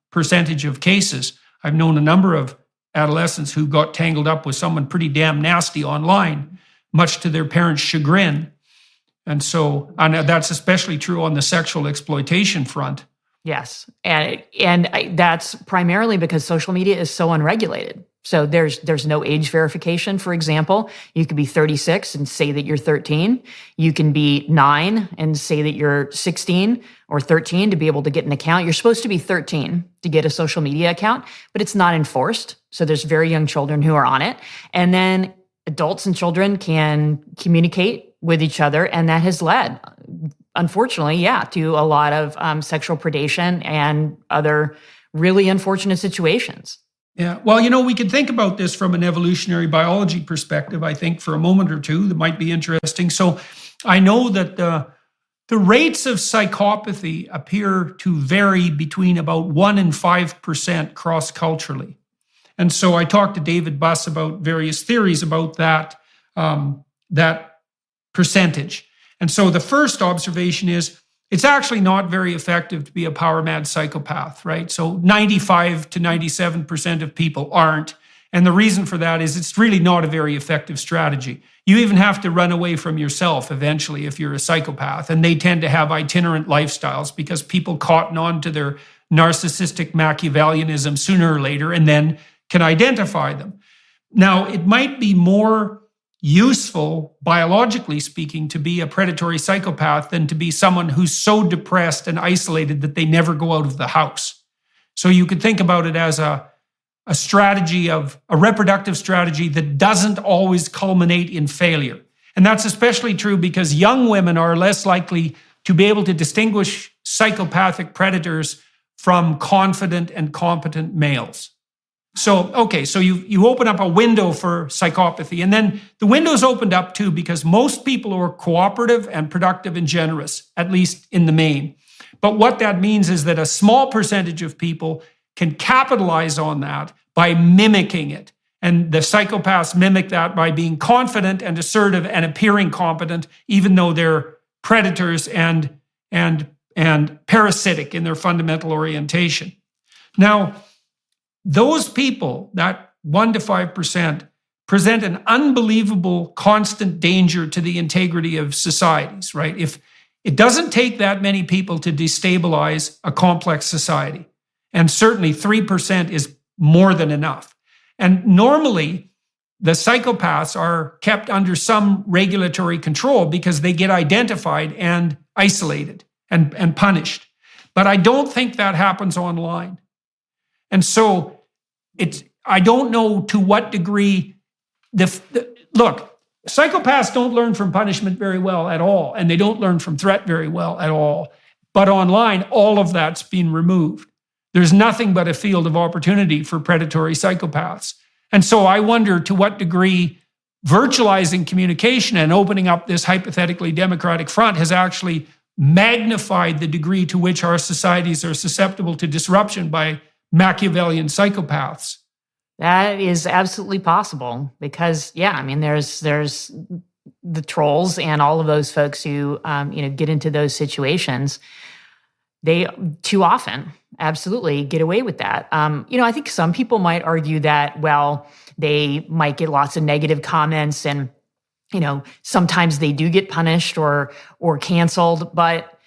percentage of cases. I've known a number of adolescents who got tangled up with someone pretty damn nasty online, much to their parents' chagrin. And that's especially true on the sexual exploitation front. Yes. And that's primarily because social media is so unregulated. So there's no age verification, for example. You could be 36 and say that you're 13. You can be 9 and say that you're 16 or 13 to be able to get an account. You're supposed to be 13 to get a social media account, but it's not enforced. So there's very young children who are on it. And then adults and children can communicate with each other. And that has led, unfortunately, to a lot of sexual predation and other really unfortunate situations. Yeah, well, we could think about this from an evolutionary biology perspective, I think, for a moment or two. That might be interesting. So I know that the rates of psychopathy appear to vary between about 1% and 5% cross-culturally. And so I talked to David Buss about various theories about that percentage. And so the first observation is it's actually not very effective to be a power-mad psychopath, right? So 95 to 97% of people aren't. And the reason for that is it's really not a very effective strategy. You even have to run away from yourself eventually if you're a psychopath. And they tend to have itinerant lifestyles because people cotton on to their narcissistic Machiavellianism sooner or later and then can identify them. Now, it might be more useful, biologically speaking, to be a predatory psychopath than to be someone who's so depressed and isolated that they never go out of the house. So you could think about it as a strategy of a reproductive strategy that doesn't always culminate in failure. And that's especially true because young women are less likely to be able to distinguish psychopathic predators from confident and competent males. So you open up a window for psychopathy, and then the window's opened up too because most people are cooperative and productive and generous, at least in the main. But what that means is that a small percentage of people can capitalize on that by mimicking it. And the psychopaths mimic that by being confident and assertive and appearing competent, even though they're predators and parasitic in their fundamental orientation. Now, those people, that 1 to 5%, present an unbelievable constant danger to the integrity of societies, right? If it doesn't take that many people to destabilize a complex society, and certainly 3% is more than enough. And normally, the psychopaths are kept under some regulatory control because they get identified and isolated and punished. But I don't think that happens online. And so I don't know to what degree look, psychopaths don't learn from punishment very well at all, and they don't learn from threat very well at all. But online, all of that's been removed. There's nothing but a field of opportunity for predatory psychopaths. And so I wonder to what degree virtualizing communication and opening up this hypothetically democratic front has actually magnified the degree to which our societies are susceptible to disruption by Machiavellian psychopaths. That is absolutely possible because, yeah, I mean, there's the trolls and all of those folks who, get into those situations. They too often absolutely get away with that. I think some people might argue that, well, they might get lots of negative comments and, sometimes they do get punished or canceled, but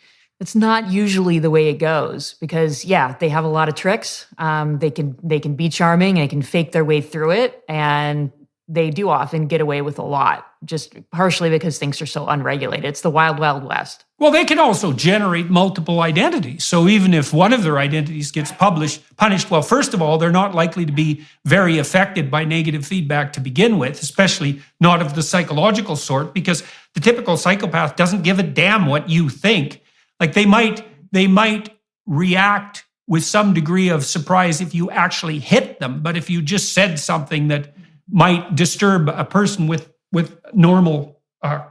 it's not usually the way it goes because, yeah, they have a lot of tricks. They can be charming and they can fake their way through it. And they do often get away with a lot, just partially because things are so unregulated. It's the wild, wild west. Well, they can also generate multiple identities. So even if one of their identities gets punished, well, first of all, they're not likely to be very affected by negative feedback to begin with, especially not of the psychological sort, because the typical psychopath doesn't give a damn what you think. Like they might react with some degree of surprise if you actually hit them, but if you just said something that might disturb a person with normal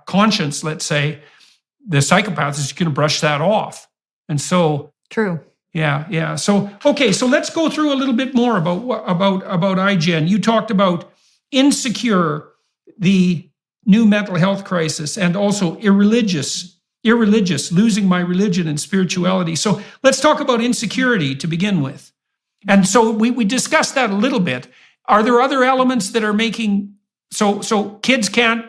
conscience, let's say, the psychopath is going to brush that off. And so, true. Yeah. So, okay, so let's go through a little bit more about iGen. You talked about insecure, the new mental health crisis, and also irreligious, losing my religion and spirituality. So let's talk about insecurity to begin with. And so we discussed that a little bit. Are there other elements that are making, so kids can't,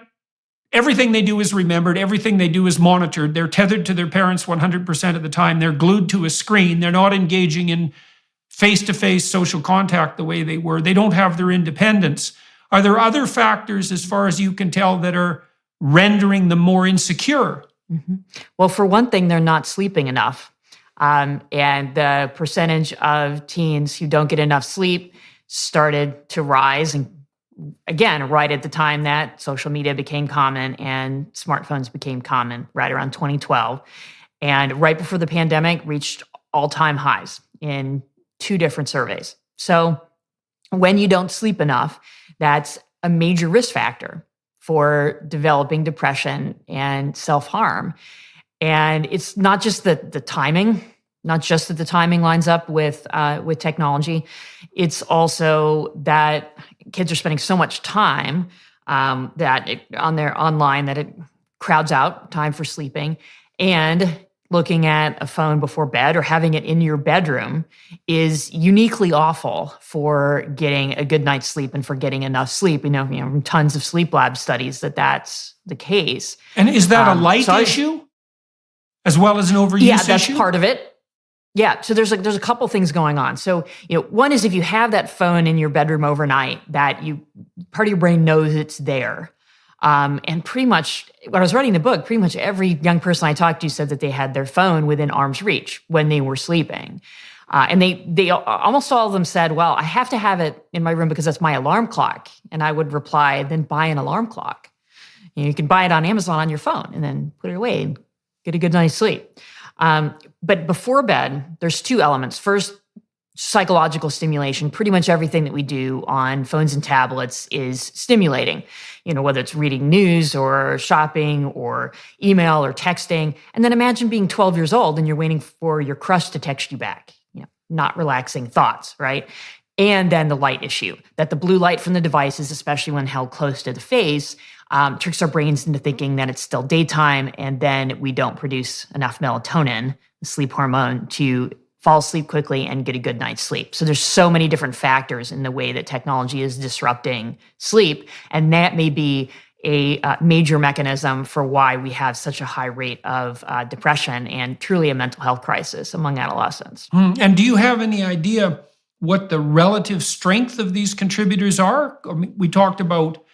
everything they do is remembered, everything they do is monitored, they're tethered to their parents 100% of the time, they're glued to a screen, they're not engaging in face-to-face social contact the way they were, they don't have their independence. Are there other factors, as far as you can tell, that are rendering them more insecure? Mm-hmm. Well, for one thing, they're not sleeping enough. And the percentage of teens who don't get enough sleep started to rise. And again, right at the time that social media became common and smartphones became common, right around 2012. And right before the pandemic, reached all-time highs in 2 different surveys. So when you don't sleep enough, that's a major risk factor for developing depression and self-harm. And it's not just the timing, not just that the timing lines up with technology. It's also that kids are spending so much time on their online that it crowds out time for sleeping. And looking at a phone before bed or having it in your bedroom is uniquely awful for getting a good night's sleep and for getting enough sleep. From tons of sleep lab studies that's the case. And is that a light issue as well as an overuse issue? Yeah, that's part of it. Yeah, so there's a couple things going on. So, one is if you have that phone in your bedroom overnight, that part of your brain knows it's there. And pretty much, when I was writing the book, pretty much every young person I talked to said that they had their phone within arm's reach when they were sleeping. And they almost all of them said, well, I have to have it in my room because that's my alarm clock. And I would reply, then buy an alarm clock. You can buy it on Amazon on your phone and then put it away and get a good night's sleep. But before bed, there's 2 elements. First, psychological stimulation. Pretty much everything that we do on phones and tablets is stimulating, whether it's reading news or shopping or email or texting. And then imagine being 12 years old and you're waiting for your crush to text you back, not relaxing thoughts, right? And then the light issue, that the blue light from the devices, especially when held close to the face, tricks our brains into thinking that it's still daytime, and then we don't produce enough melatonin, the sleep hormone, to fall asleep quickly and get a good night's sleep. So there's so many different factors in the way that technology is disrupting sleep, and that may be a major mechanism for why we have such a high rate of depression and truly a mental health crisis among adolescents. And do you have any idea what the relative strength of these contributors are? I mean, we talked about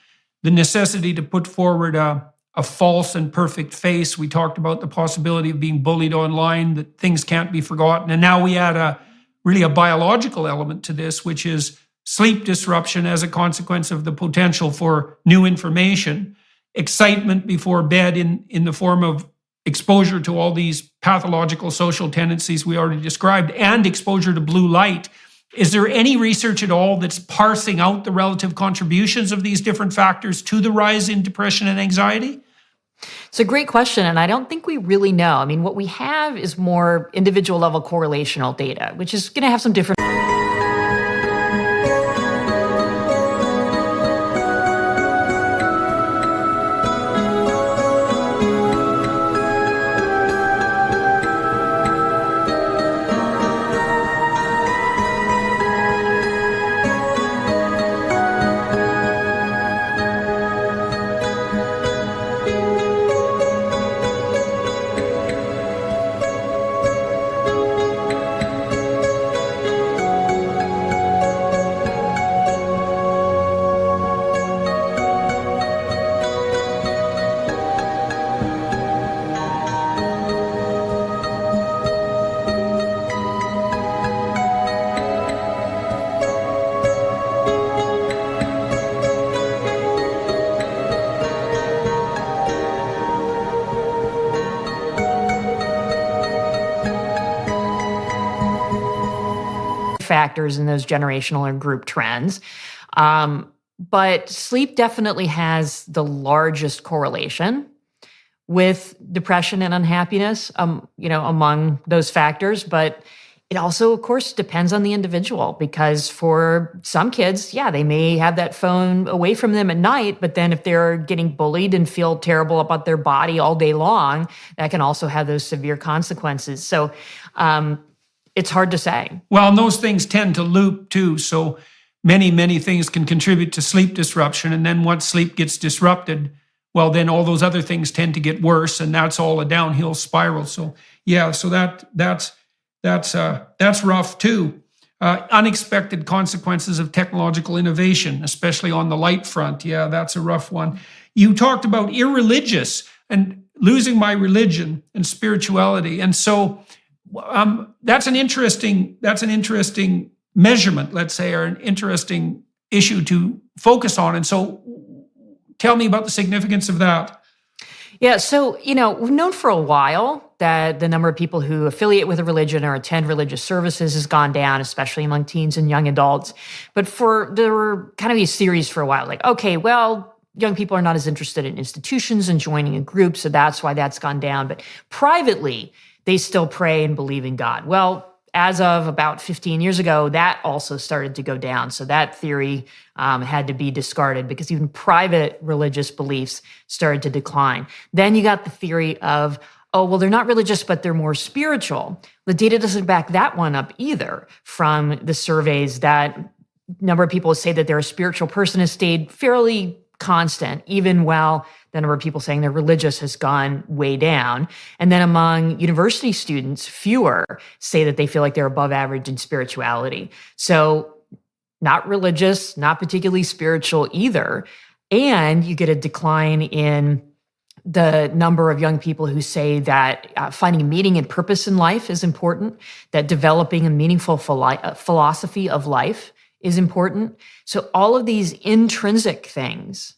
the necessity to put forward a false and perfect face. We talked about the possibility of being bullied online, that things can't be forgotten. And now we add really a biological element to this, which is sleep disruption as a consequence of the potential for new information, excitement before bed in the form of exposure to all these pathological social tendencies we already described, and exposure to blue light. Is there any research at all that's parsing out the relative contributions of these different factors to the rise in depression and anxiety? It's a great question, and I don't think we really know. I mean, what we have is more individual level correlational data, which is going to have some different factors in those generational or group trends. But sleep definitely has the largest correlation with depression and unhappiness, among those factors. But it also, of course, depends on the individual, because for some kids, they may have that phone away from them at night, but then if they're getting bullied and feel terrible about their body all day long, that can also have those severe consequences. So it's hard to say. Well, and those things tend to loop too. So many things can contribute to sleep disruption. And then once sleep gets disrupted, well, then all those other things tend to get worse, and that's all a downhill spiral. So that's rough too. Unexpected consequences of technological innovation, especially on the light front. Yeah, that's a rough one. You talked about irreligious and losing my religion and spirituality. And so that's an interesting measurement, let's say, or an interesting issue to focus on. And so tell me about the significance of that. Yeah, so, we've known for a while that the number of people who affiliate with a religion or attend religious services has gone down, especially among teens and young adults. But there were kind of these theories for a while, like, okay, well, young people are not as interested in institutions and joining a group, so that's why that's gone down. But privately, they still pray and believe in God. Well, as of about 15 years ago, that also started to go down. So that theory had to be discarded, because even private religious beliefs started to decline. Then you got the theory of, oh, well, they're not religious, but they're more spiritual. The data doesn't back that one up either. From the surveys, that number of people who say that they're a spiritual person has stayed fairly constant, even while the number of people saying they're religious has gone way down. And then among university students, fewer say that they feel like they're above average in spirituality. So not religious, not particularly spiritual either. And you get a decline in the number of young people who say that finding meaning and purpose in life is important, that developing a meaningful philosophy of life is important. So all of these intrinsic things,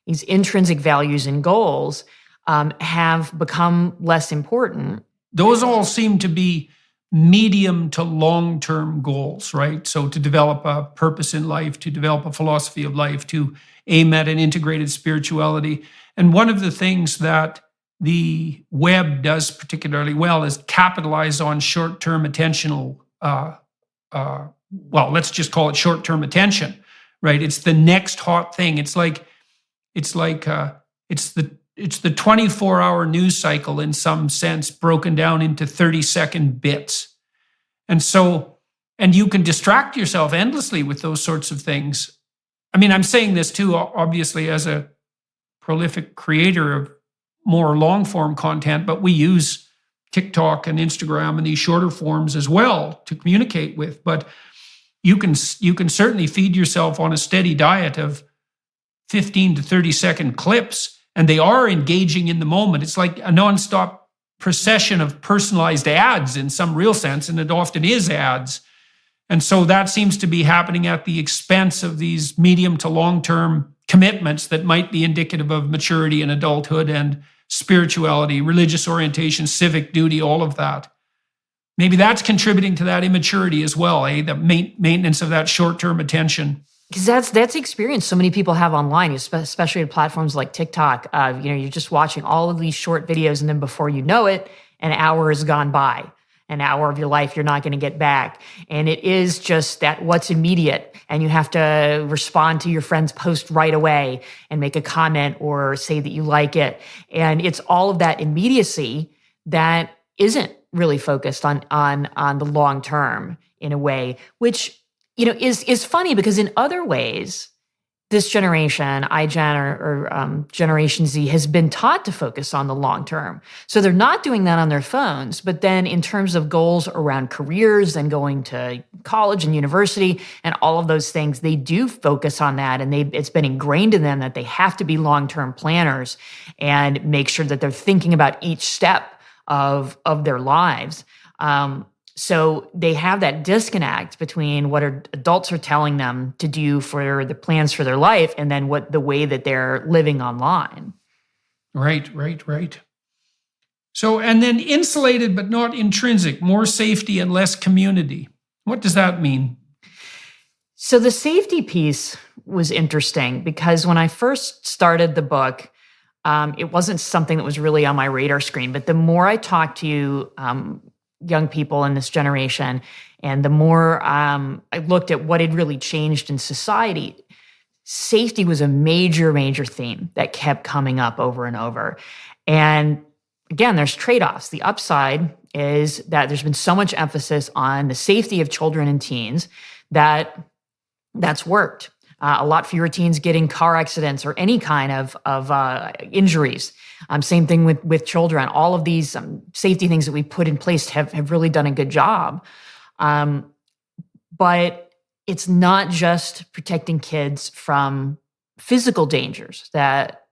these intrinsic values and goals, have become less important. Those all seem to be medium to long-term goals, right? So to develop a purpose in life, to develop a philosophy of life, to aim at an integrated spirituality. And one of the things that the web does particularly well is capitalize on short-term attentional well, let's just call it short-term attention, right? It's the next hot thing. It's the 24-hour news cycle in some sense, broken down into 30-second bits. And you can distract yourself endlessly with those sorts of things. I mean, I'm saying this too, obviously, as a prolific creator of more long-form content, but we use TikTok and Instagram and these shorter forms as well to communicate with. But you can certainly feed yourself on a steady diet of 15 to 30-second clips, and they are engaging in the moment. It's like a nonstop procession of personalized ads in some real sense, and it often is ads. And so that seems to be happening at the expense of these medium to long-term commitments that might be indicative of maturity and adulthood and spirituality, religious orientation, civic duty, all of that. Maybe that's contributing to that immaturity as well, the maintenance of that short-term attention. Because that's the experience so many people have online, especially at platforms like TikTok. You're just watching all of these short videos, and then before you know it, an hour has gone by. An hour of your life you're not going to get back. And it is just that what's immediate. And you have to respond to your friend's post right away and make a comment or say that you like it. And it's all of that immediacy that isn't really focused on the long term in a way, which is funny because in other ways, this generation, iGen or Generation Z, has been taught to focus on the long term. So they're not doing that on their phones. But then in terms of goals around careers and going to college and university and all of those things, they do focus on that. And it's been ingrained in them that they have to be long-term planners and make sure that they're thinking about each step of their lives. So they have that disconnect between what adults are telling them to do for the plans for their life and then the way that they're living online. Right. So, and then insulated but not intrinsic, more safety and less community. What does that mean? So the safety piece was interesting because when I first started the book, it wasn't something that was really on my radar screen. But the more I talked to young people in this generation, and the more I looked at what had really changed in society, safety was a major, major theme that kept coming up over and over. And again, there's trade-offs. The upside is that there's been so much emphasis on the safety of children and teens that's worked. A lot fewer teens get in car accidents or any kind of injuries. Same thing with children. All of these safety things that we put in place have really done a good job. But it's not just protecting kids from physical dangers that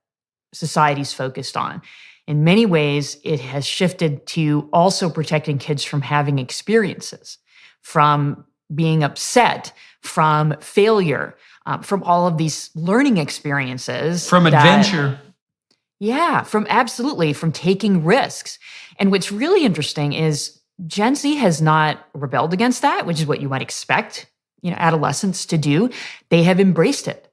society's focused on. In many ways, it has shifted to also protecting kids from having experiences, from being upset, from failure, from all of these learning experiences. From adventure. Yeah, from taking risks. And what's really interesting is Gen Z has not rebelled against that, which is what you might expect, adolescents to do. They have embraced it.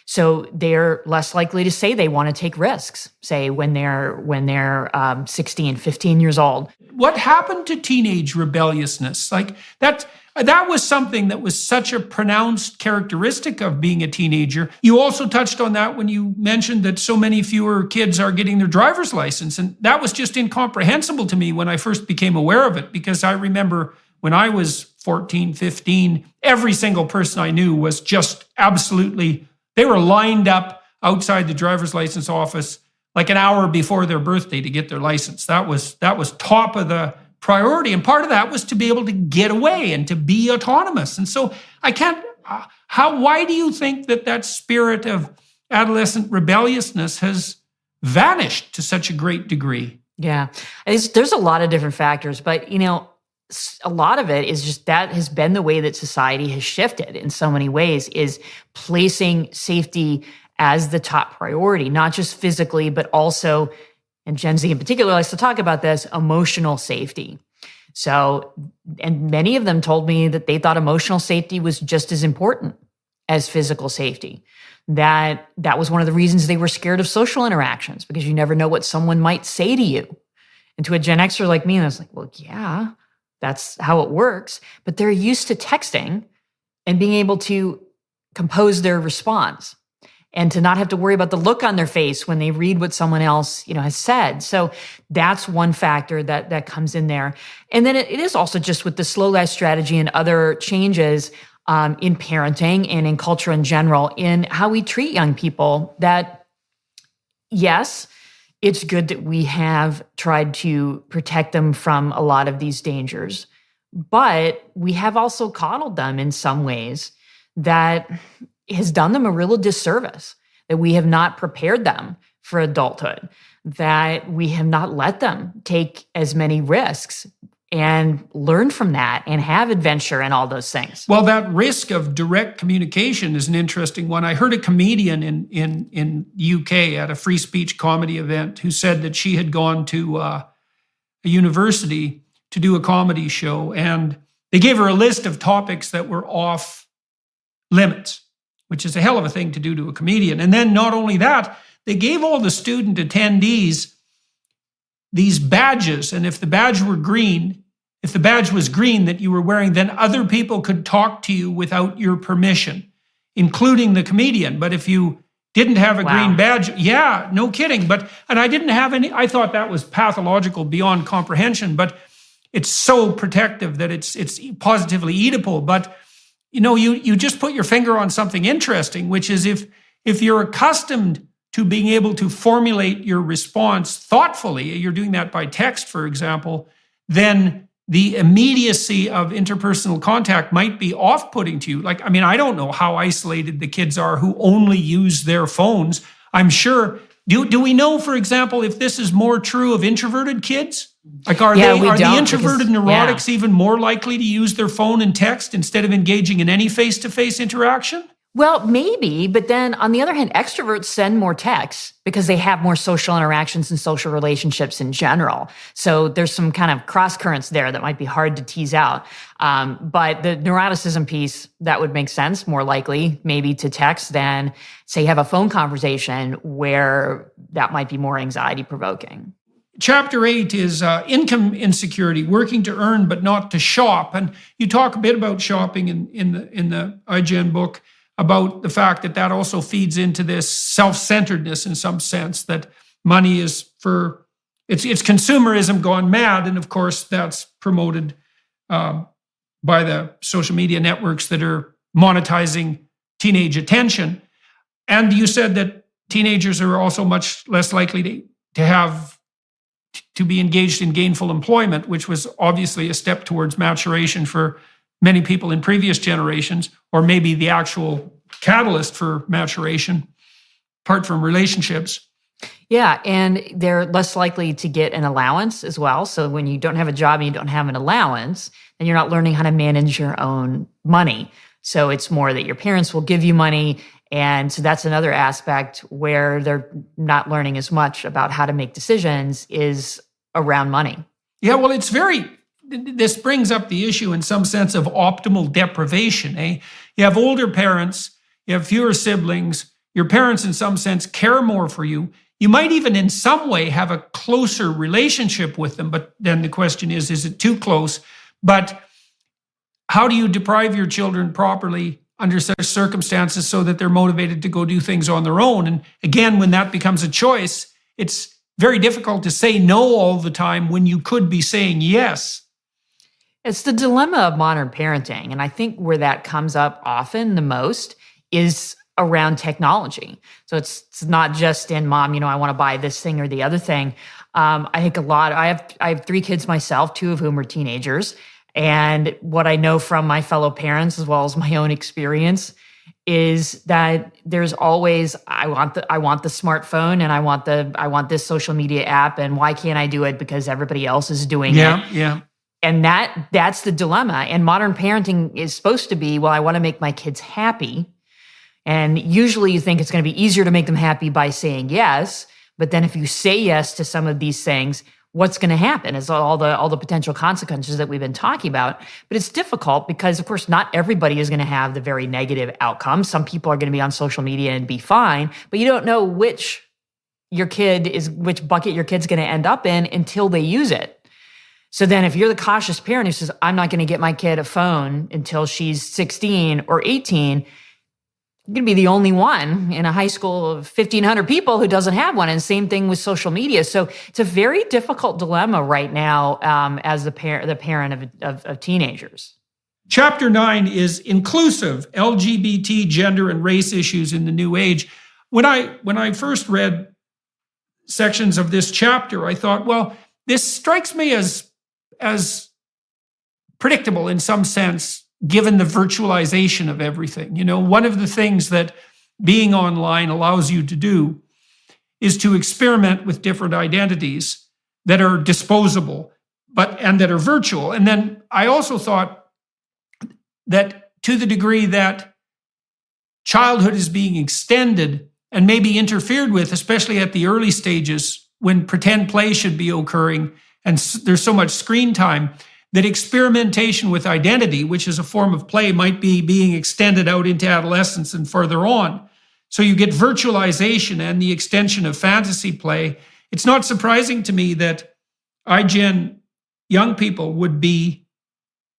So they're less likely to say they want to take risks, say when they're 16, 15 years old. What happened to teenage rebelliousness? Like that was something that was such a pronounced characteristic of being a teenager. You also touched on that when you mentioned that so many fewer kids are getting their driver's license. And that was just incomprehensible to me when I first became aware of it, because I remember when I was 14, 15, every single person I knew was just absolutely, they were lined up outside the driver's license office like an hour before their birthday to get their license. That was top of the priority. And part of that was to be able to get away and to be autonomous. And so why do you think that spirit of adolescent rebelliousness has vanished to such a great degree? Yeah, there's a lot of different factors, but a lot of it is just that has been the way that society has shifted in so many ways, is placing safety as the top priority, not just physically, but also, and Gen Z in particular likes to talk about this, emotional safety. So, and many of them told me that they thought emotional safety was just as important as physical safety. That was one of the reasons they were scared of social interactions, because you never know what someone might say to you. And to a Gen Xer like me, I was like, well, yeah, that's how it works. But they're used to texting and being able to compose their response and to not have to worry about the look on their face when they read what someone else, has said. So that's one factor that comes in there. And then it is also just with the slow life strategy and other changes in parenting and in culture in general, in how we treat young people, that yes, it's good that we have tried to protect them from a lot of these dangers, but we have also coddled them in some ways that has done them a real disservice, that we have not prepared them for adulthood, that we have not let them take as many risks and learn from that and have adventure and all those things. Well, that risk of direct communication is an interesting one. I heard a comedian in UK at a free speech comedy event who said that she had gone to a university to do a comedy show, and they gave her a list of topics that were off limits, which is a hell of a thing to do to a comedian. And then not only that, they gave all the student attendees these badges. And if the badge was green that you were wearing, then other people could talk to you without your permission, including the comedian. But if you didn't have a green badge, yeah, no kidding. And I didn't have any, I thought that was pathological beyond comprehension, but it's so protective that it's positively eatable. But you just put your finger on something interesting, which is if you're accustomed to being able to formulate your response thoughtfully, you're doing that by text, for example, then the immediacy of interpersonal contact might be off-putting to you. I don't know how isolated the kids are who only use their phones. I'm sure. Do we know, for example, if this is more true of introverted kids? Are the introverted neurotics even more likely to use their phone and text instead of engaging in any face-to-face interaction? Well, maybe, but then on the other hand, extroverts send more texts because they have more social interactions and social relationships in general. So there's some kind of cross currents there that might be hard to tease out. But the neuroticism piece, that would make sense, more likely maybe to text than, say, have a phone conversation where that might be more anxiety provoking. Chapter 8 is income insecurity, working to earn but not to shop. And you talk a bit about shopping in the iGen book, about the fact that also feeds into this self-centeredness in some sense, that money is it's consumerism gone mad. And of course, that's promoted by the social media networks that are monetizing teenage attention. And you said that teenagers are also much less likely to be engaged in gainful employment, which was obviously a step towards maturation for many people in previous generations, or maybe the actual catalyst for maturation, apart from relationships. Yeah, and they're less likely to get an allowance as well. So when you don't have a job and you don't have an allowance, then you're not learning how to manage your own money. So it's more that your parents will give you money. And so that's another aspect where they're not learning as much about how to make decisions, is around money. Yeah, well, this brings up the issue in some sense of optimal deprivation. You have older parents, you have fewer siblings, your parents in some sense care more for you. You might even in some way have a closer relationship with them, but then the question is it too close? But how do you deprive your children properly under such circumstances so that they're motivated to go do things on their own? And again, when that becomes a choice, it's very difficult to say no all the time when you could be saying yes. It's the dilemma of modern parenting. And I think where that comes up often the most is around technology. So it's not just in, Mom, I want to buy this thing or the other thing. I think I have 3 kids myself, 2 of whom are teenagers. And what I know from my fellow parents, as well as my own experience, is that there's always, I want the smartphone, and I want this social media app, and why can't I do it because everybody else is doing it? Yeah. And that's the dilemma. And modern parenting is supposed to be, well, I want to make my kids happy. And usually you think it's going to be easier to make them happy by saying yes. But then if you say yes to some of these things, what's going to happen is all the potential consequences that we've been talking about. But it's difficult because, of course, not everybody is going to have the very negative outcome. Some people are going to be on social media and be fine, but you don't know which bucket your kid's going to end up in until they use it. So then if you're the cautious parent who says, I'm not going to get my kid a phone until she's 16 or 18, you're going to be the only one in a high school of 1,500 people who doesn't have one. And same thing with social media. So it's a very difficult dilemma right now as the parent of teenagers. Chapter 9 is inclusive, LGBT, gender, and race issues in the new age. When I first read sections of this chapter, I thought, well, this strikes me as predictable in some sense, given the virtualization of everything. One of the things that being online allows you to do is to experiment with different identities that are disposable, and that are virtual. And then I also thought that to the degree that childhood is being extended and maybe interfered with, especially at the early stages when pretend play should be occurring and there's so much screen time, that experimentation with identity, which is a form of play, might be being extended out into adolescence and further on. So you get virtualization and the extension of fantasy play. It's not surprising to me that iGen young people would be,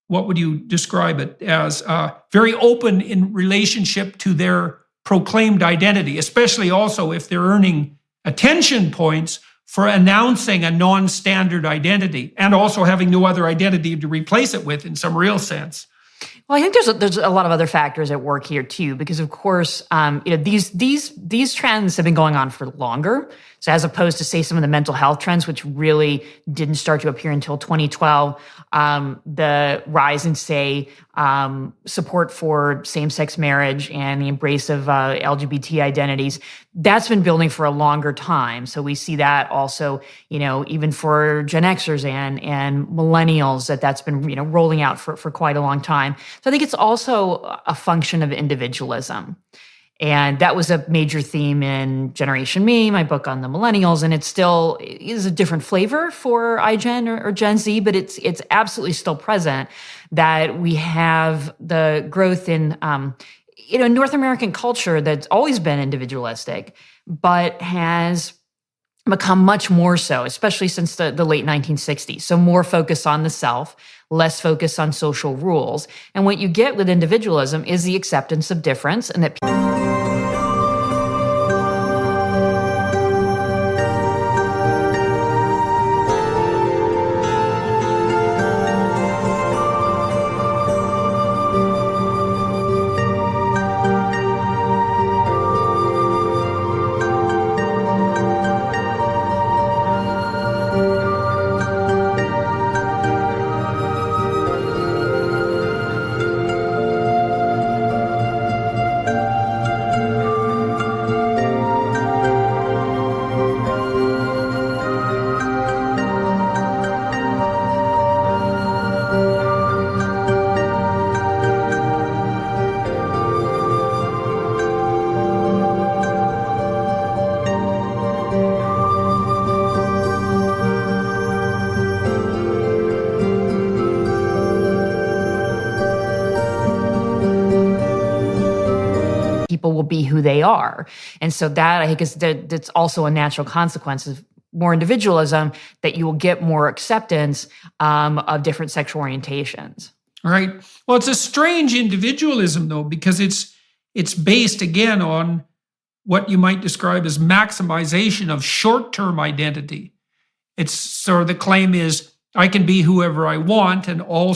what would you describe it as, very open in relationship to their proclaimed identity, especially also if they're earning attention points for announcing a non-standard identity and also having no other identity to replace it with in some real sense. Well, I think there's a lot of other factors at work here too, because of course, these trends have been going on for longer. So as opposed to say some of the mental health trends, which really didn't start to appear until 2012, the rise in support for same-sex marriage and the embrace of LGBT identities, that's been building for a longer time. So we see that also, even for Gen Xers and millennials, that's been, rolling out for quite a long time. So I think it's also a function of individualism. And that was a major theme in Generation Me, my book on the millennials, and it still is a different flavor for iGen or Gen Z, but it's absolutely still present that we have the growth in North American culture that's always been individualistic, but has become much more so, especially since the late 1960s. So more focus on the self, less focus on social rules. And what you get with individualism is the acceptance of difference, and that people will be who they are. And so that, I think, that's also a natural consequence of more individualism, that you will get more acceptance of different sexual orientations. Right. Well, it's a strange individualism, though, because it's based, again, on what you might describe as maximization of short-term identity. It's sort of the claim is, I can be whoever I want, and all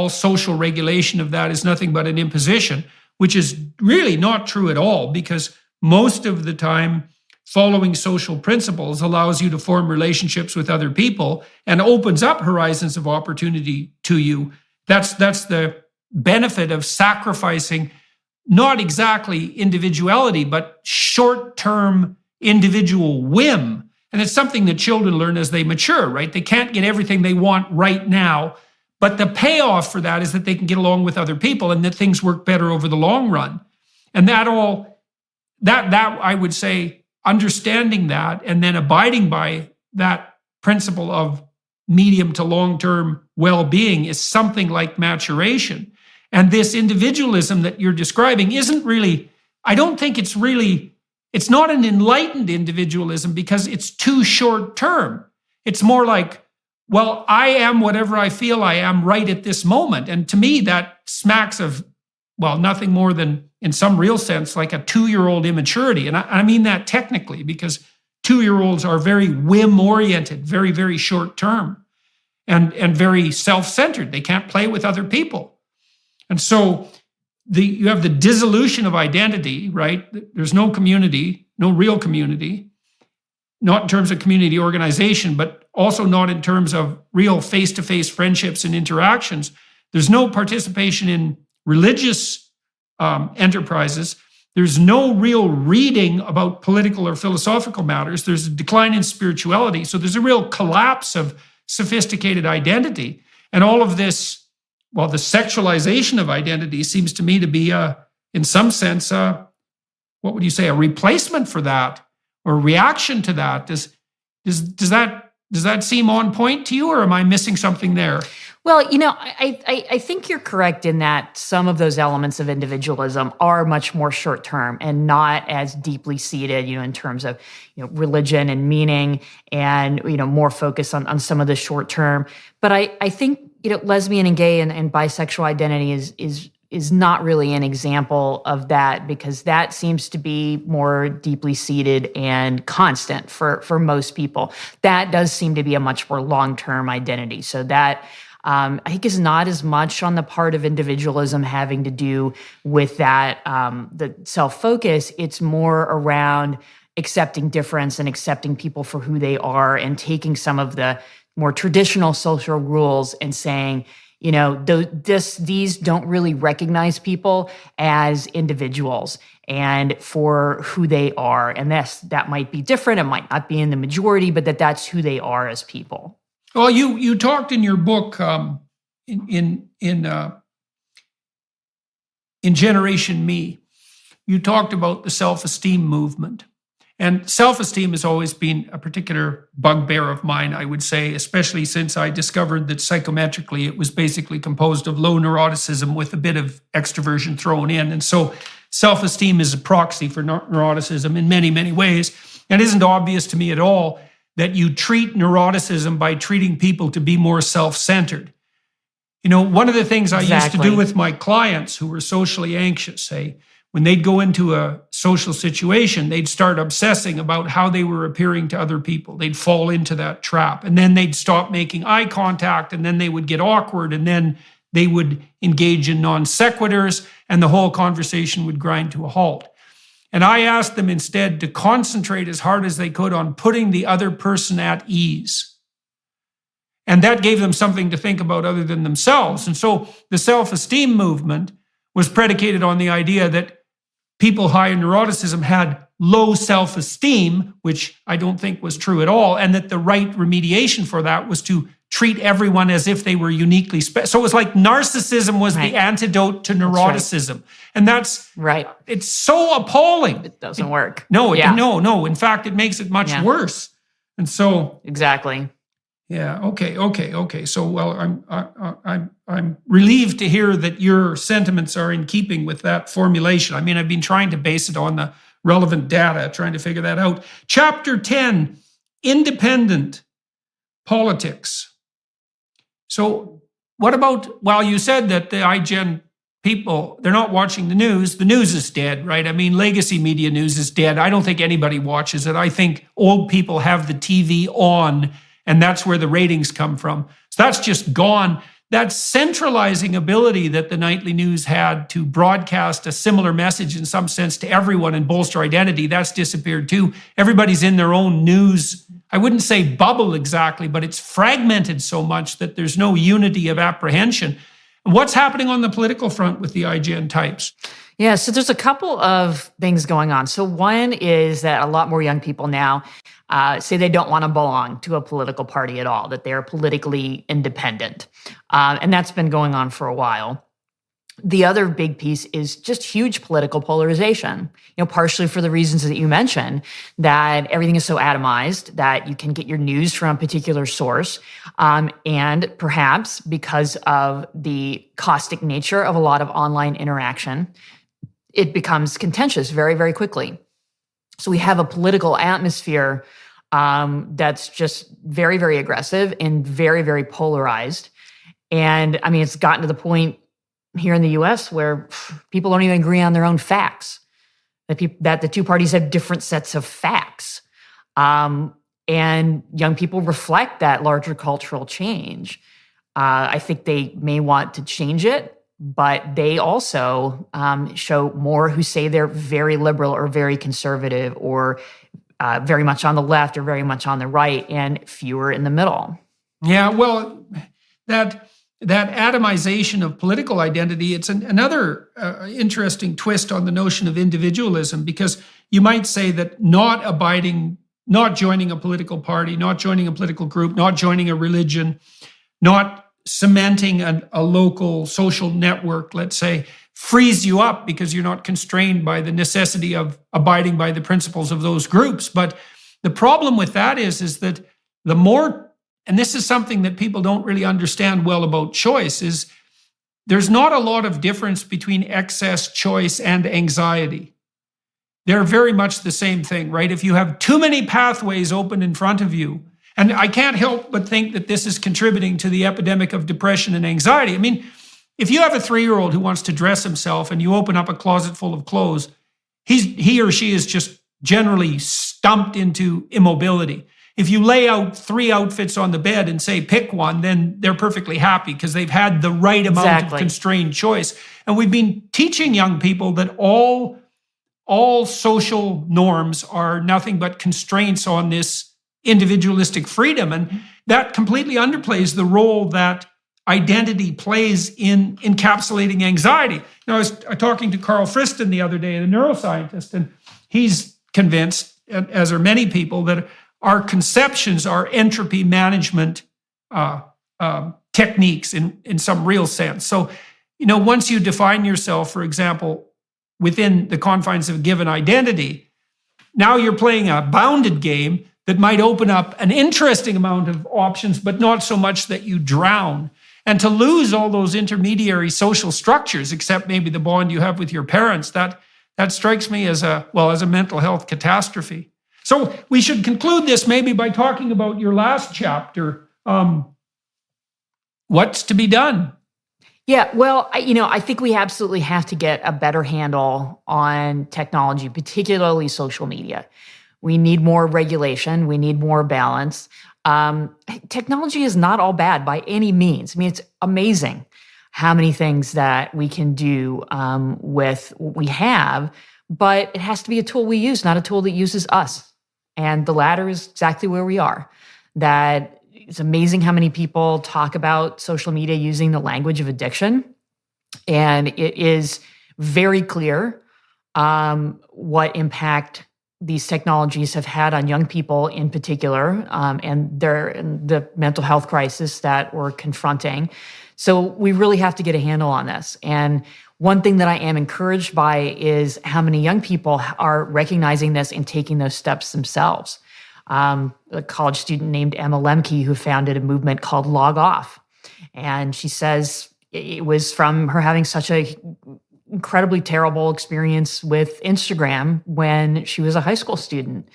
social regulation of that is nothing but an imposition, which is really not true at all, because most of the time, following social principles allows you to form relationships with other people and opens up horizons of opportunity to you. That's the benefit of sacrificing not exactly individuality, but short-term individual whim. And it's something that children learn as they mature, right? They can't get everything they want right now, but the payoff for that is that they can get along with other people and that things work better over the long run. And that I would say, understanding that and then abiding by that principle of medium to long-term well-being is something like maturation. And this individualism that you're describing isn't really, I don't think it's not an enlightened individualism, because it's too short-term. It's more like well, I am whatever I feel I am right at this moment. And to me, that smacks of, well, nothing more than, in some real sense, like a 2-year-old immaturity. And I mean that technically, because 2-year-olds are very whim-oriented, very, very short-term, and very self-centered. They can't play with other people. And so you have the dissolution of identity, right? There's no community, no real community, not in terms of community organization, but also not in terms of real face-to-face friendships and interactions. There's no participation in religious enterprises. There's no real reading about political or philosophical matters. There's a decline in spirituality. So there's a real collapse of sophisticated identity. And all of this, well, the sexualization of identity seems to me to be, in some sense, what would you say, a replacement for that or a reaction to that. Does that seem on point to you, or am I missing something there? Well, I think you're correct in that some of those elements of individualism are much more short-term and not as deeply seated, in terms of, religion and meaning, and, more focus on some of the short-term. But I think, lesbian and gay and bisexual identity is not really an example of that, because that seems to be more deeply seated and constant for most people. That does seem to be a much more long-term identity. So that, I think, is not as much on the part of individualism having to do with that, the self-focus. It's more around accepting difference and accepting people for who they are, and taking some of the more traditional social rules and saying, these don't really recognize people as individuals and for who they are. And that might be different. It might not be in the majority, but that's who they are as people. Well, you talked in your book in Generation Me, you talked about the self-esteem movement. And self-esteem has always been a particular bugbear of mine, I would say, especially since I discovered that psychometrically it was basically composed of low neuroticism with a bit of extroversion thrown in. And so self-esteem is a proxy for neuroticism in many, many ways. And it isn't obvious to me at all that you treat neuroticism by treating people to be more self-centered. One of the things I used to do with my clients who were socially anxious, say, when they'd go into a social situation, they'd start obsessing about how they were appearing to other people. They'd fall into that trap. And then they'd stop making eye contact, and then they would get awkward, and then they would engage in non sequiturs, and the whole conversation would grind to a halt. And I asked them instead to concentrate as hard as they could on putting the other person at ease. And that gave them something to think about other than themselves. And so the self-esteem movement was predicated on the idea that people high in neuroticism had low self-esteem, which I don't think was true at all, and that the right remediation for that was to treat everyone as if they were uniquely special. So it was like narcissism was the antidote to neuroticism. Right. And that's right. It's so appalling. It doesn't work. No. In fact, it makes it much worse. And so exactly. Yeah. Okay. So, well, I'm relieved to hear that your sentiments are in keeping with that formulation. I mean, I've been trying to base it on the relevant data, trying to figure that out. Chapter 10, independent politics. So, what about, well, you said that the iGen people, they're not watching the news. The news is dead, right? I mean, legacy media news is dead. I don't think anybody watches it. I think old people have the TV on, and that's where the ratings come from. So that's just gone. That centralizing ability that the nightly news had to broadcast a similar message in some sense to everyone and bolster identity, that's disappeared too. Everybody's in their own news, I wouldn't say bubble exactly, but it's fragmented so much that there's no unity of apprehension. And what's happening on the political front with the iGen types? Yeah, so there's a couple of things going on. So one is that a lot more young people now say they don't want to belong to a political party at all, that they are politically independent. And that's been going on for a while. The other big piece is just huge political polarization, partially for the reasons that you mentioned, that everything is so atomized that you can get your news from a particular source. And perhaps because of the caustic nature of a lot of online interaction, it becomes contentious very, very quickly. So we have a political atmosphere that's just very, very aggressive and very, very polarized. And I mean, it's gotten to the point here in the US where people don't even agree on their own facts, that the two parties have different sets of facts. And young people reflect that larger cultural change. I think they may want to change it, but they also show more who say they're very liberal or very conservative or very much on the left or very much on the right, and fewer in the middle. Yeah, well, that atomization of political identity, it's another interesting twist on the notion of individualism, because you might say that not joining a political party, not joining a political group, not joining a religion, not cementing a local social network, let's say, frees you up because you're not constrained by the necessity of abiding by the principles of those groups. But the problem with that is that the more, and this is something that people don't really understand well about choice, is there's not a lot of difference between excess choice and anxiety. They're very much the same thing, right? If you have too many pathways open in front of you, and I can't help but think that this is contributing to the epidemic of depression and anxiety. I mean, if you have a 3-year-old who wants to dress himself and you open up a closet full of clothes, he or she is just generally stumped into immobility. If you lay out 3 outfits on the bed and say, pick one, then they're perfectly happy because they've had the right amount of constrained choice. And we've been teaching young people that all social norms are nothing but constraints on this individualistic freedom. And that completely underplays the role that identity plays in encapsulating anxiety. Now, I was talking to Carl Friston the other day, the neuroscientist, and he's convinced, as are many people, that our conceptions are entropy management techniques in some real sense. So, once you define yourself, for example, within the confines of a given identity, now you're playing a bounded game that might open up an interesting amount of options, but not so much that you drown. And to lose all those intermediary social structures, except maybe the bond you have with your parents, that strikes me as a mental health catastrophe. So we should conclude this maybe by talking about your last chapter. What's to be done? Yeah, well, I think we absolutely have to get a better handle on technology, particularly social media. We need more regulation. We need more balance. Technology is not all bad by any means. I mean, it's amazing how many things that we can do with what we have, but it has to be a tool we use, not a tool that uses us. And the latter is exactly where we are. That it's amazing how many people talk about social media using the language of addiction. And it is very clear what impact these technologies have had on young people in particular, and the mental health crisis that we're confronting. So we really have to get a handle on this. And one thing that I am encouraged by is how many young people are recognizing this and taking those steps themselves. A college student named Emma Lemke, who founded a movement called Log Off. And she says it was from her having such a incredibly terrible experience with Instagram when she was a high school student.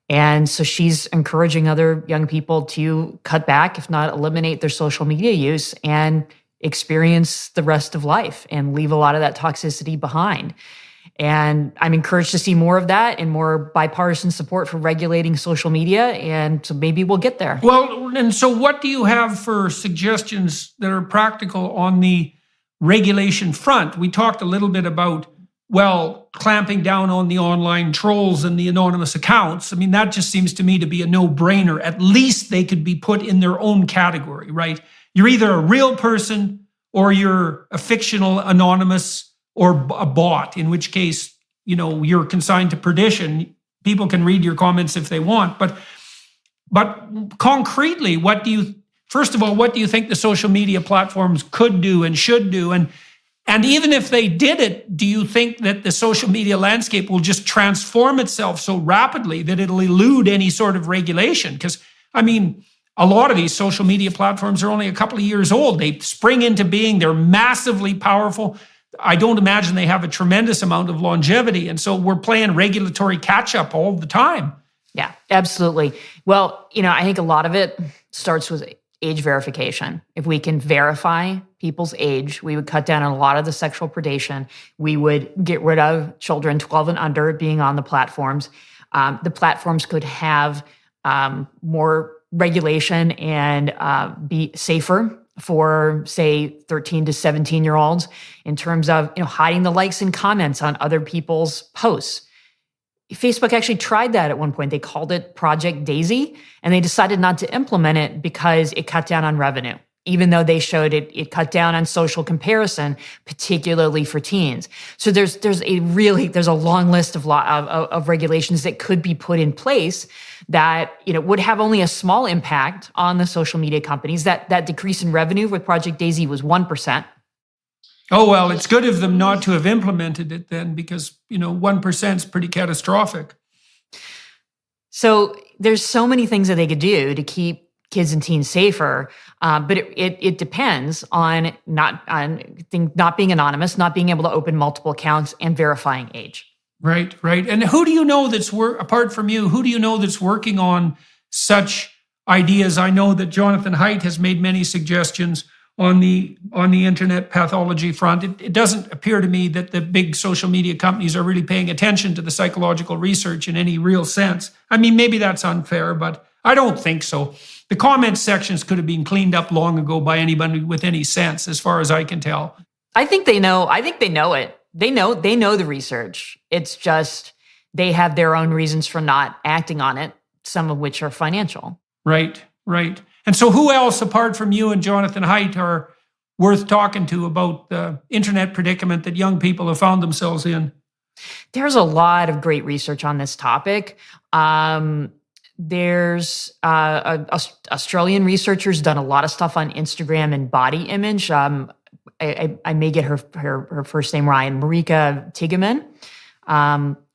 And so she's encouraging other young people to cut back, if not eliminate their social media use and experience the rest of life and leave a lot of that toxicity behind. And I'm encouraged to see more of that and more bipartisan support for regulating social media. And so maybe we'll get there. Well, and so what do you have for suggestions that are practical on the regulation front? We talked a little bit about, clamping down on the online trolls and the anonymous accounts. I mean, that just seems to me to be a no-brainer. At least they could be put in their own category, right? You're either a real person or you're a fictional anonymous or a bot, in which case, you're consigned to perdition. People can read your comments if they want. But concretely, first of all, what do you think the social media platforms could do and should do? And even if they did it, do you think that the social media landscape will just transform itself so rapidly that it'll elude any sort of regulation? Because, a lot of these social media platforms are only a couple of years old. They spring into being. They're massively powerful. I don't imagine they have a tremendous amount of longevity. And so we're playing regulatory catch-up all the time. Yeah, absolutely. Well, I think a lot of it starts with age verification. If we can verify people's age, we would cut down on a lot of the sexual predation. We would get rid of children 12 and under being on the platforms. The platforms could have more regulation and be safer for, say, 13 to 17-year-olds in terms of hiding the likes and comments on other people's posts. Facebook actually tried that at one point. They called it Project Daisy, and they decided not to implement it because it cut down on revenue, even though they showed it cut down on social comparison, particularly for teens. So there's a long list of regulations that could be put in place that would have only a small impact on the social media companies. That decrease in revenue with Project Daisy was 1%. Oh, well, it's good of them not to have implemented it then, because 1% is pretty catastrophic. So there's so many things that they could do to keep kids and teens safer, but it depends on not being anonymous, not being able to open multiple accounts, and verifying age. Right. And who do you know apart from you, who do you know that's working on such ideas? I know that Jonathan Haidt has made many suggestions on the internet pathology front. It doesn't appear to me that the big social media companies are really paying attention to the psychological research in any real sense. I mean, maybe that's unfair, but I don't think so. The comment sections could have been cleaned up long ago by anybody with any sense, as far as I can tell. I think they know it. They know the research. It's just they have their own reasons for not acting on it, some of which are financial. Right. And so who else, apart from you and Jonathan Haidt, are worth talking to about the internet predicament that young people have found themselves in? There's a lot of great research on this topic. There's Australian researchers done a lot of stuff on Instagram and body image. I may get her first name right, Marika Tigeman.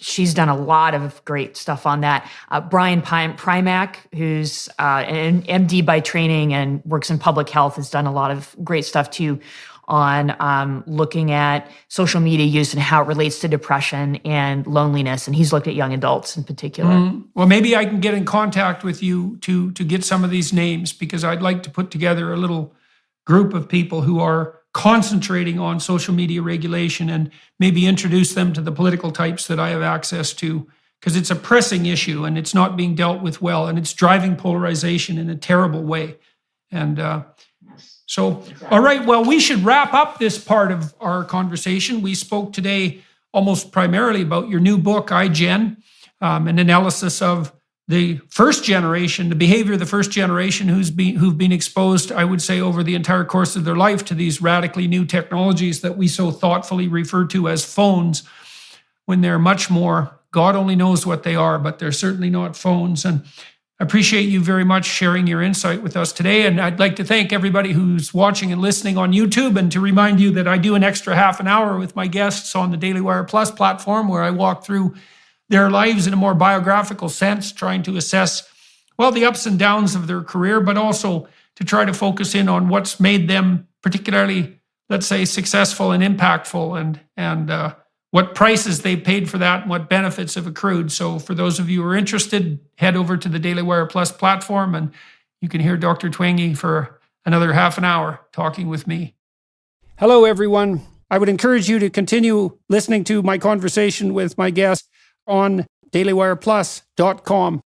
She's done a lot of great stuff on that. Brian Primack, who's an MD by training and works in public health, has done a lot of great stuff too on looking at social media use and how it relates to depression and loneliness. And he's looked at young adults in particular. Well, maybe I can get in contact with you to get some of these names, because I'd like to put together a little group of people who are concentrating on social media regulation and maybe introduce them to the political types that I have access to, because it's a pressing issue and it's not being dealt with well, and it's driving polarization in a terrible way. And all right, well, we should wrap up this part of our conversation. We spoke today almost primarily about your new book, iGen, an analysis of the first generation, the behavior of the first generation who've been exposed, I would say, over the entire course of their life to these radically new technologies that we so thoughtfully refer to as phones, when they're much more, God only knows what they are, but they're certainly not phones. And I appreciate you very much sharing your insight with us today. And I'd like to thank everybody who's watching and listening on YouTube, and to remind you that I do an extra half an hour with my guests on the Daily Wire Plus platform, where I walk through their lives in a more biographical sense, trying to assess, well, the ups and downs of their career, but also to try to focus in on what's made them particularly, let's say, successful and impactful, and what prices they paid for that and what benefits have accrued. So for those of you who are interested, head over to the Daily Wire Plus platform, and you can hear Dr. Twenge for another half an hour talking with me. Hello, everyone. I would encourage you to continue listening to my conversation with my guest on dailywireplus.com.